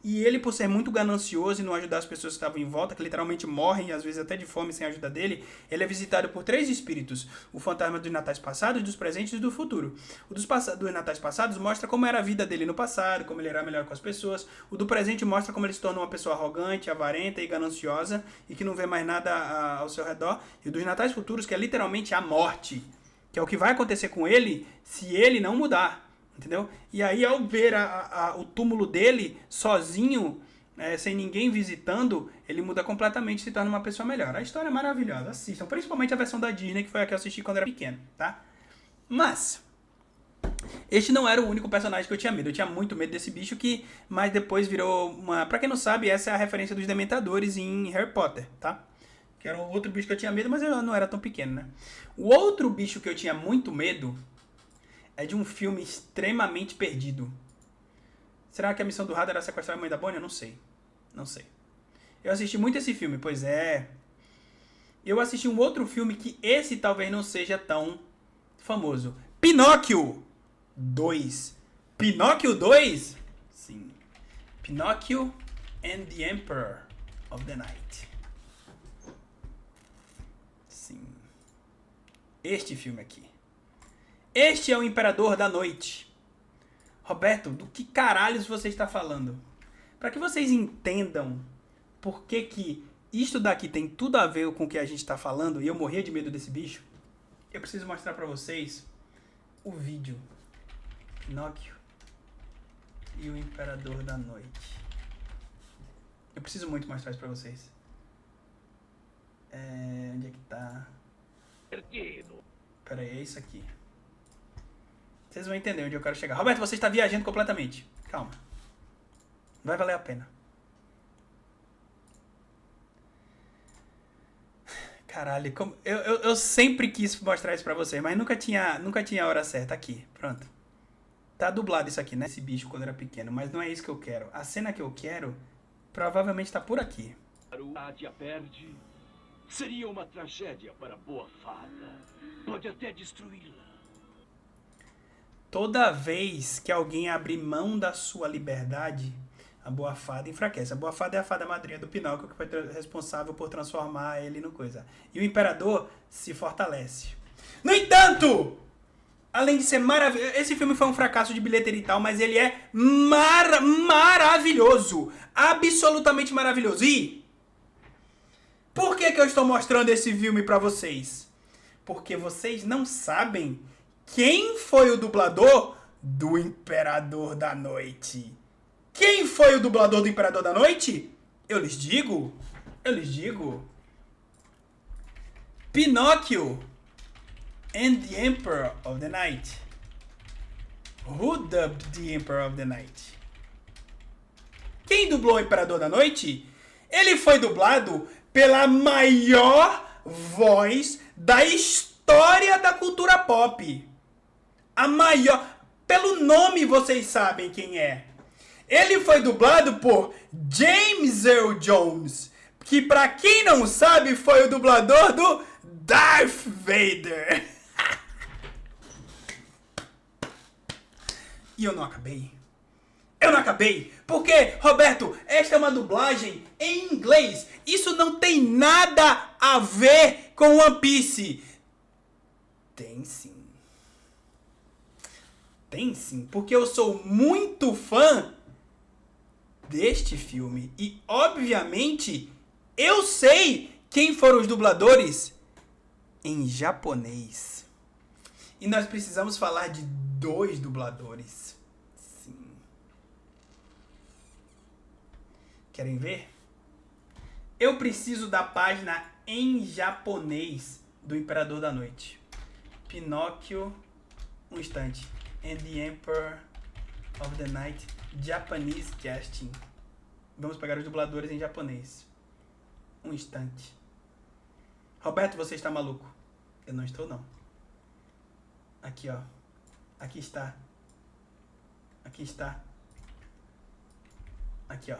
E ele, por ser muito ganancioso e não ajudar as pessoas que estavam em volta, que literalmente morrem, às vezes até de fome, sem a ajuda dele, ele é visitado por 3 espíritos. O fantasma dos natais passados, dos presentes e do futuro. O dos natais passados mostra como era a vida dele no passado, como ele era melhor com as pessoas. O do presente mostra como ele se tornou uma pessoa arrogante, avarenta e gananciosa, e que não vê mais nada ao seu redor. E o dos natais futuros, que é literalmente a morte, que é o que vai acontecer com ele se ele não mudar. Entendeu? E aí, ao ver o túmulo dele sozinho, sem ninguém visitando, ele muda completamente e se torna uma pessoa melhor. A história é maravilhosa, assistam. Principalmente a versão da Disney, que foi a que eu assisti quando era pequeno, tá? Mas este não era o único personagem que eu tinha medo. Eu tinha muito medo desse bicho mas depois virou uma... Pra quem não sabe, essa é a referência dos Dementadores em Harry Potter, tá? Que era outro bicho que eu tinha medo, mas eu não era tão pequeno, né? O outro bicho que eu tinha muito medo é de um filme extremamente perdido. Será que a missão do Hadar era sequestrar a mãe da Bonnie? Eu não sei. Não sei. Eu assisti muito esse filme, pois é. Eu assisti um outro filme que esse talvez não seja tão famoso. Pinóquio 2. Pinóquio 2? Sim. Pinóquio and the Emperor of the Night. Sim. Este filme aqui. Este é o Imperador da Noite. Roberto, do que caralhos você está falando? Para que vocês entendam por que isto daqui tem tudo a ver com o que a gente está falando, e eu morria de medo desse bicho, eu preciso mostrar para vocês o vídeo. Pinóquio e o Imperador da Noite. Eu preciso muito mostrar isso para vocês. Onde é que tá? Pera aí, é isso aqui. Vocês vão entender onde eu quero chegar. Roberto, você está viajando completamente. Calma. Vai valer a pena. Caralho, eu sempre quis mostrar isso pra vocês, mas nunca tinha a hora certa. Aqui, pronto. Tá dublado isso aqui, né? Esse bicho quando era pequeno, mas não é isso que eu quero. A cena que eu quero provavelmente tá por aqui. A tia perde. Seria uma tragédia para a boa fada. Pode até destruí-la. Toda vez que alguém abre mão da sua liberdade, a boa fada enfraquece. A boa fada é a fada madrinha do Pinóquio, que foi responsável por transformar ele no coisa. E o imperador se fortalece. No entanto, além de ser maravilhoso... Esse filme foi um fracasso de bilheteria e tal, mas ele é maravilhoso. Absolutamente maravilhoso. E por que eu estou mostrando esse filme pra vocês? Porque vocês não sabem quem foi o dublador do Imperador da Noite. Quem foi o dublador do Imperador da Noite? Eu lhes digo. Pinóquio and the Emperor of the Night. Who dubbed the Emperor of the Night? Quem dublou o Imperador da Noite? Ele foi dublado pela maior voz da história da cultura pop. A maior... Pelo nome vocês sabem quem é. Ele foi dublado por James Earl Jones, que pra quem não sabe foi o dublador do Darth Vader. E eu não acabei. Porque, Roberto, esta é uma dublagem em inglês. Isso não tem nada a ver com One Piece. Tem sim, porque eu sou muito fã deste filme. E, obviamente, eu sei quem foram os dubladores em japonês. E nós precisamos falar de 2 dubladores. Sim. Querem ver? Eu preciso da página em japonês do Imperador da Noite. Pinóquio, um instante. And the Emperor of the Night, Japanese Casting. Vamos pegar os dubladores em japonês. Um instante. Roberto, você está maluco? Eu não estou, não. Aqui, ó. Aqui está. Aqui, ó.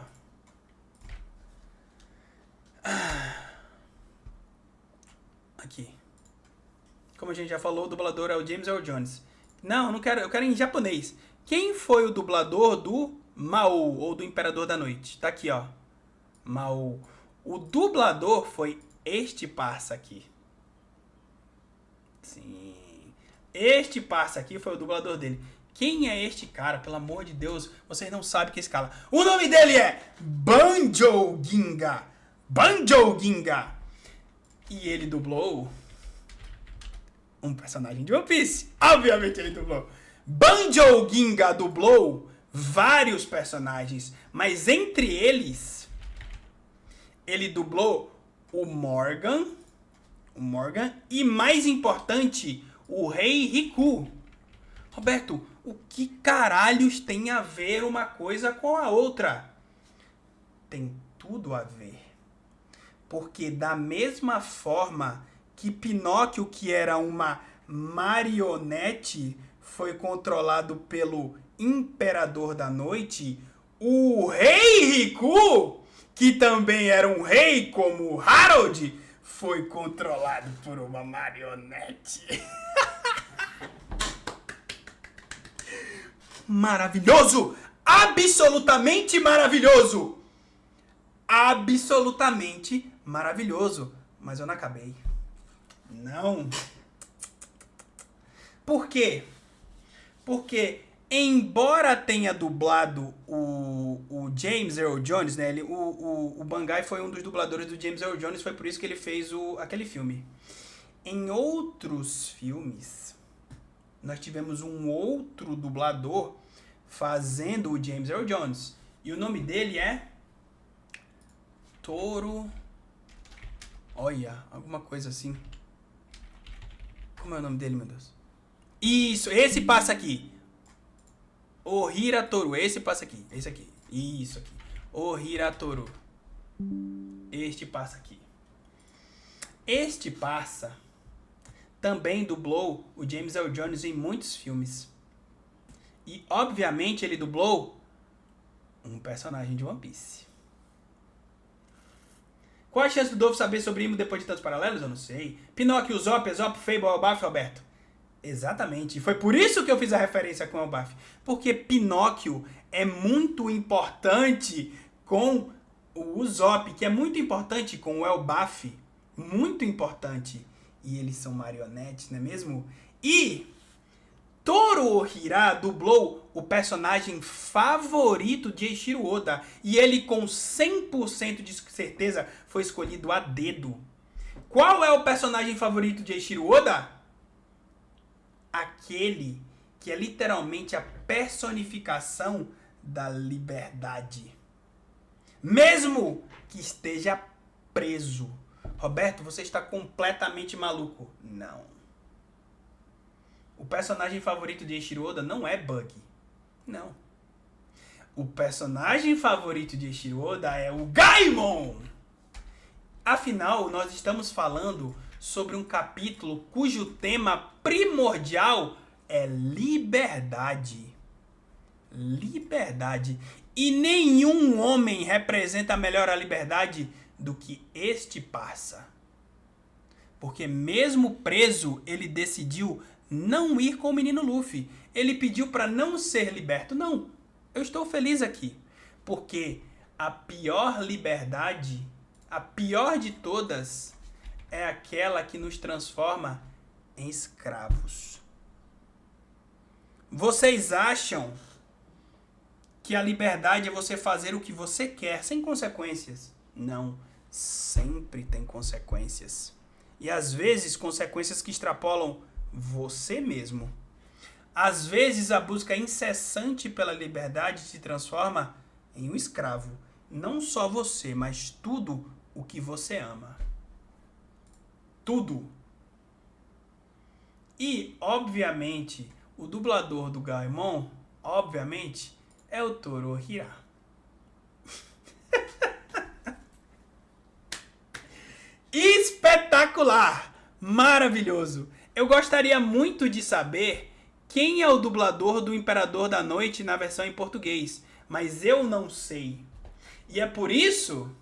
Aqui. Como a gente já falou, o dublador é o James Earl Jones. Não quero. Eu quero em japonês. Quem foi o dublador do Mao, ou do Imperador da Noite? Tá aqui, ó. Mao. O dublador foi este parça aqui. Sim. Este parça aqui foi o dublador dele. Quem é este cara? Pelo amor de Deus, vocês não sabem que é esse cara. O nome dele é Banjo Ginga. E ele dublou um personagem de One Piece. Obviamente ele dublou. Banjo Ginga dublou vários personagens, mas entre eles, ele dublou o Morgan e, mais importante, o Rei Riku. Roberto, o que caralhos tem a ver uma coisa com a outra? Tem tudo a ver. Porque da mesma forma que Pinóquio, que era uma marionete, foi controlado pelo Imperador da Noite, o Rei Riku, que também era um rei como Harold, foi controlado por uma marionete. Maravilhoso! Absolutamente maravilhoso! Absolutamente maravilhoso. Mas eu não acabei. Não. Por quê? Porque, embora tenha dublado o James Earl Jones, né? O Bangai foi um dos dubladores do James Earl Jones, foi por isso que ele fez aquele filme. Em outros filmes, nós tivemos um outro dublador fazendo o James Earl Jones. E o nome dele é Toro... Olha, alguma coisa assim. Como é o nome dele, meu Deus? Isso, esse passa aqui. Ohira Toru, esse passa aqui. Esse aqui, isso aqui. Ohira Toru. Este passa aqui. Este passa também dublou o James Earl Jones em muitos filmes. E, obviamente, ele dublou um personagem de One Piece. Qual a chance do Dolph saber sobre Imo depois de tantos paralelos? Eu não sei. Pinóquio, Usopp, Fable, Elbaf, Roberto. Exatamente. Foi por isso que eu fiz a referência com o Elbaf. Porque Pinóquio é muito importante com o Usopp, que é muito importante com o Elbaf. Muito importante. E eles são marionetes, não é mesmo? E Toru Ohira dublou o personagem favorito de Eiichiro Oda. E ele, com 100% de certeza, foi escolhido a dedo. Qual é o personagem favorito de Eiichiro Oda? Aquele que é literalmente a personificação da liberdade. Mesmo que esteja preso. Roberto, você está completamente maluco. Não. O personagem favorito de Eiichiro Oda não é Bug. Não. O personagem favorito de Eiichiro Oda é o Gaimon. Afinal, nós estamos falando sobre um capítulo cujo tema primordial é liberdade. Liberdade. E nenhum homem representa melhor a liberdade do que este parça. Porque mesmo preso, ele decidiu não ir com o menino Luffy. Ele pediu para não ser liberto. Não, eu estou feliz aqui. Porque a pior liberdade, a pior de todas, é aquela que nos transforma em escravos. Vocês acham que a liberdade é você fazer o que você quer, sem consequências? Não, sempre tem consequências. E às vezes consequências que extrapolam você mesmo. Às vezes a busca incessante pela liberdade se transforma em um escravo. Não só você, mas tudo o que você ama. Tudo. E, obviamente, o dublador do Gaimon, obviamente, é o Torohira. Espetacular! Maravilhoso! Eu gostaria muito de saber quem é o dublador do Imperador da Noite na versão em português, mas eu não sei. E é por isso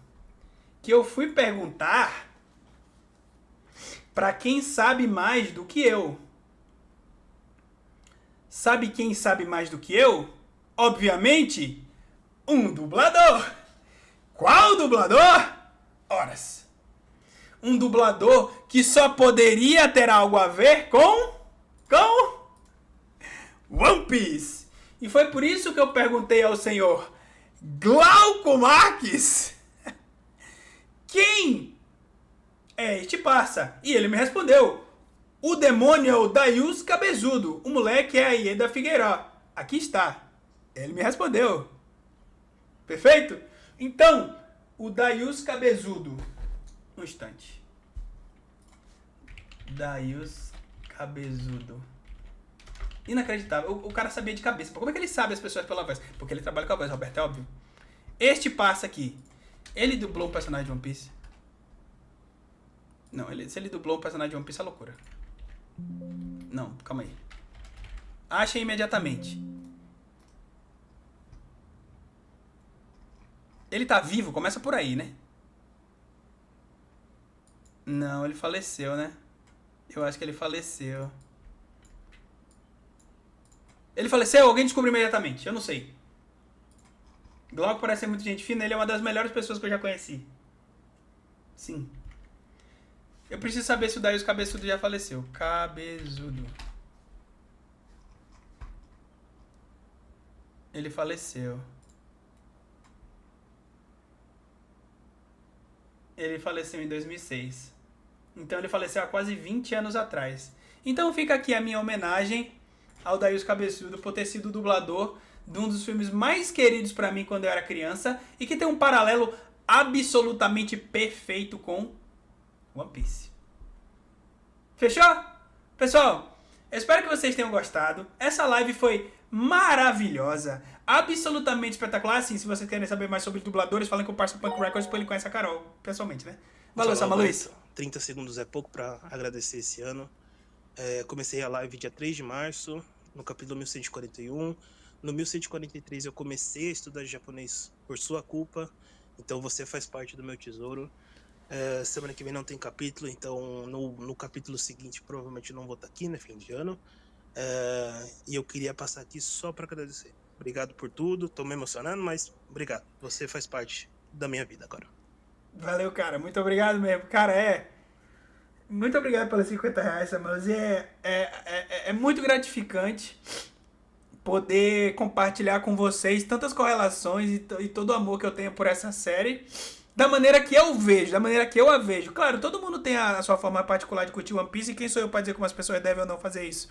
que eu fui perguntar para quem sabe mais do que eu. Sabe quem sabe mais do que eu? Obviamente, um dublador. Qual dublador? Horas. Um dublador que só poderia ter algo a ver com One Piece. E foi por isso que eu perguntei ao senhor Glauco Marques quem é este parça. E ele me respondeu: o demônio é o Daius Cabezudo. O moleque é a Ieda Figueiró. Aqui está. Ele me respondeu. Perfeito? Então, o Daius Cabezudo. Um instante. Daius Cabezudo. Inacreditável. O cara sabia de cabeça. Como é que ele sabe as pessoas pela voz? Porque ele trabalha com a voz, Roberto, é óbvio. Este parça aqui, ele dublou um personagem de One Piece? Não, se ele dublou um personagem de One Piece é loucura. Não, calma aí. Achem imediatamente. Ele tá vivo? Começa por aí, né? Não, ele faleceu, né? Eu acho que ele faleceu. Ele faleceu? Alguém descobriu imediatamente. Eu não sei. Glauco parece ser muito gente fina. Ele é uma das melhores pessoas que eu já conheci. Sim. Eu preciso saber se o Daius Cabezudo já faleceu. Cabezudo. Ele faleceu. Ele faleceu em 2006. Então ele faleceu há quase 20 anos atrás. Então fica aqui a minha homenagem ao Daius Cabezudo por ter sido dublador de um dos filmes mais queridos pra mim quando eu era criança e que tem um paralelo absolutamente perfeito com One Piece. Fechou? Pessoal, eu espero que vocês tenham gostado. Essa live foi maravilhosa, absolutamente espetacular. Assim, se vocês querem saber mais sobre dubladores, falem com o Parça Punk Records, depois ele conhece a Carol, pessoalmente, né? Valeu, Sama Luiz. 30 segundos é pouco pra agradecer esse ano. Comecei a live dia 3 de março, no capítulo 1141. No 1143 eu comecei a estudar japonês por sua culpa, então você faz parte do meu tesouro. Semana que vem não tem capítulo, então no capítulo seguinte provavelmente não vou estar aqui, né, fim de ano. E eu queria passar aqui só para agradecer. Obrigado por tudo, tô me emocionando, mas obrigado. Você faz parte da minha vida agora. Valeu, cara, muito obrigado mesmo. Cara, muito obrigado pelos R$50, Samuel. É muito gratificante poder compartilhar com vocês tantas correlações e todo o amor que eu tenho por essa série, da maneira que eu vejo, da maneira que eu a vejo. Claro, todo mundo tem a sua forma particular de curtir One Piece, e quem sou eu para dizer como as pessoas devem ou não fazer isso.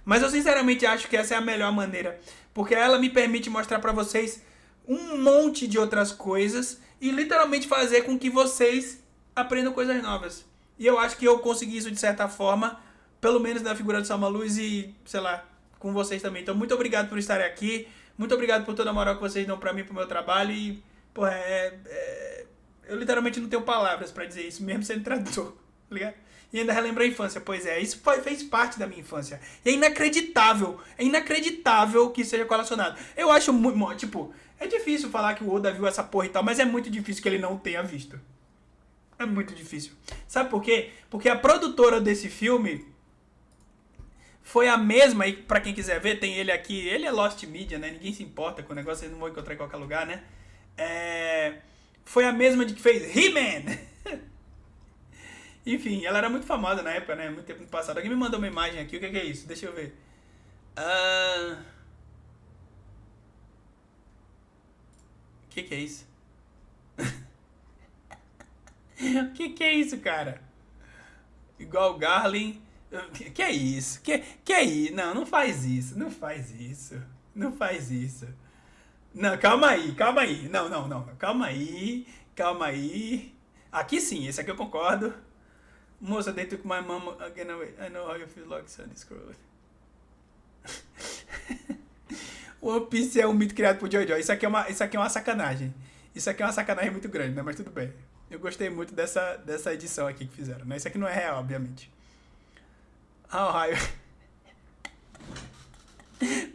Mas eu sinceramente acho que essa é a melhor maneira, porque ela me permite mostrar pra vocês um monte de outras coisas e literalmente fazer com que vocês aprendam coisas novas. E eu acho que eu consegui isso de certa forma, pelo menos na figura do Salma Luz e, sei lá, com vocês também. Então, muito obrigado por estarem aqui. Muito obrigado por toda a moral que vocês dão pra mim, pro meu trabalho. E, pô, eu literalmente não tenho palavras pra dizer isso, mesmo sendo tradutor, tá ligado? E ainda relembra a infância. Pois é, isso fez parte da minha infância. E é inacreditável que seja correlacionado. Eu acho muito, tipo, é difícil falar que o Oda viu essa porra e tal, mas é muito difícil que ele não tenha visto. É muito difícil. Sabe por quê? Porque a produtora desse filme foi a mesma, e pra quem quiser ver, tem ele aqui. Ele é Lost Media, né? Ninguém se importa com o negócio, vocês não vão encontrar em qualquer lugar, né? Foi a mesma de que fez He-Man. Enfim, ela era muito famosa na época, né? Muito tempo no passado. Alguém me mandou uma imagem aqui, o que é isso? Deixa eu ver. O que é isso? O que é isso, cara? Igual o Garlin. Que é isso? Que é isso? Não, não faz isso. Não faz isso. Não faz isso. Não, calma aí. Não. Calma aí. Aqui sim, esse aqui eu concordo. Moça, they took my mom again away. I know how you feel like Sunny Scroll. One Piece é um mito criado por Jojo. Isso aqui é uma sacanagem. Isso aqui é uma sacanagem muito grande, né? Mas tudo bem. Eu gostei muito dessa edição aqui que fizeram, né? Isso aqui não é real, obviamente. Raio.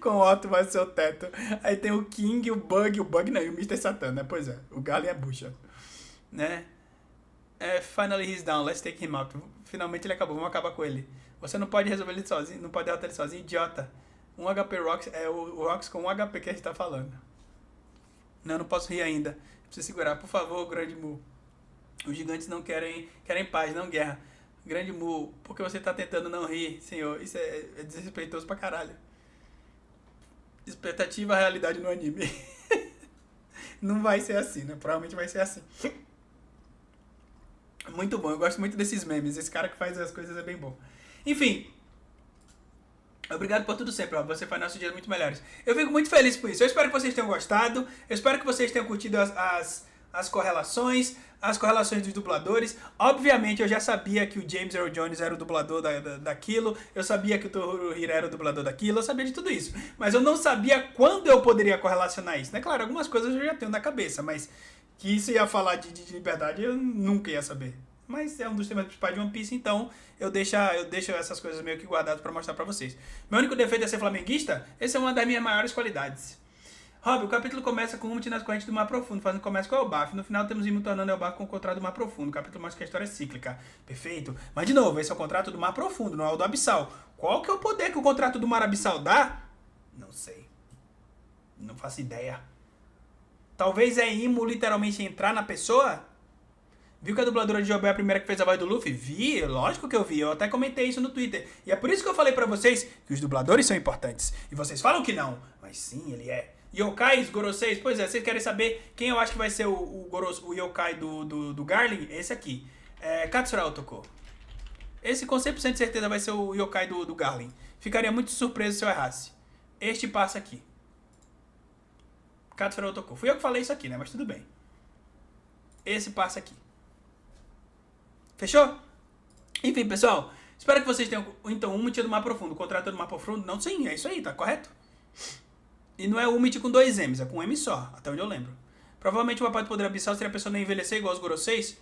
Com o Otto vai ser o teto. Aí tem o King, o Bug não, e o Mr. Satan, né? Pois é, o Garlin é bucha. Né? Finally he's down, let's take him out. Finalmente ele acabou, vamos acabar com ele. Você não pode resolver ele sozinho, não pode derrotar ele sozinho, idiota. Um HP Rocks, o Rocks com um HP que a gente tá falando. Não posso rir ainda. Preciso segurar, por favor, Grande Mu. Os gigantes não querem paz, não guerra. Grande Mu, por que você tá tentando não rir, senhor? Isso é desrespeitoso pra caralho. Expectativa, realidade no anime. Não vai ser assim, né? Provavelmente vai ser assim. Muito bom, eu gosto muito desses memes. Esse cara que faz as coisas é bem bom. Enfim. Obrigado por tudo sempre, ó. Você faz nossos dias muito melhores. Eu fico muito feliz por isso. Eu espero que vocês tenham gostado. Eu espero que vocês tenham curtido as correlações dos dubladores. Obviamente, eu já sabia que o James Earl Jones era o dublador daquilo. Eu sabia que o Toru Hira era o dublador daquilo. Eu sabia de tudo isso. Mas eu não sabia quando eu poderia correlacionar isso, né? Claro, algumas coisas eu já tenho na cabeça, mas que isso ia falar de liberdade, eu nunca ia saber. Mas é um dos temas principais de One Piece, então eu deixo essas coisas meio que guardadas pra mostrar pra vocês. Meu único defeito é ser flamenguista? Essa é uma das minhas maiores qualidades. Rob, o capítulo começa com Umut nas correntes do Mar Profundo, fazendo comércio com o Elbaf. No final temos Imu tornando Elbaf com o contrato do Mar Profundo. O capítulo mostra que a história é cíclica. Perfeito. Mas de novo, esse é o contrato do Mar Profundo, não é o do Abissal. Qual que é o poder que o contrato do Mar Abissal dá? Não sei. Não faço ideia. Talvez Imu literalmente entrar na pessoa? Viu que a dubladora de Jobé é a primeira que fez a voz do Luffy? Vi, lógico que eu vi. Eu até comentei isso no Twitter. E é por isso que eu falei pra vocês que os dubladores são importantes. E vocês falam que não. Mas sim, ele é. Yokais, Goroseis, pois é, vocês querem saber quem eu acho que vai ser o Yokai do Garlin? Esse aqui. Katsura Otoko. Esse com 100% de certeza vai ser o Yokai do Garlin. Ficaria muito surpreso se eu errasse. Este passa aqui. Katsura Otoko. Fui eu que falei isso aqui, né? Mas tudo bem. Esse passa aqui. Fechou? Enfim, pessoal. Espero que vocês tenham... Então, Umut do Mar Profundo. O contrato do Mar Profundo? Não, sim. É isso aí, tá correto? E não é Umut com 2 M's. É com um M só. Até onde eu lembro. Provavelmente o papai do poder abissal seria a pessoa não envelhecer igual os Goroseis.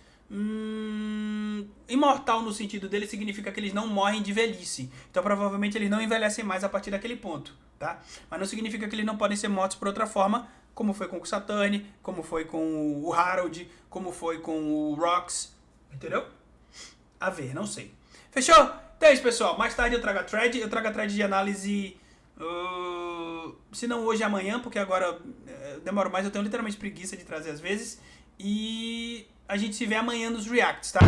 Imortal no sentido dele significa que eles não morrem de velhice. Então provavelmente eles não envelhecem mais a partir daquele ponto, tá? Mas não significa que eles não podem ser mortos por outra forma, como foi com o Saturn, como foi com o Harold, como foi com o Rox, entendeu? A ver, não sei. Fechou? Então é isso, pessoal. Mais tarde eu trago a thread de análise, se não hoje, amanhã, porque agora demora mais, eu tenho literalmente preguiça de trazer às vezes. E a gente se vê amanhã nos reacts, tá?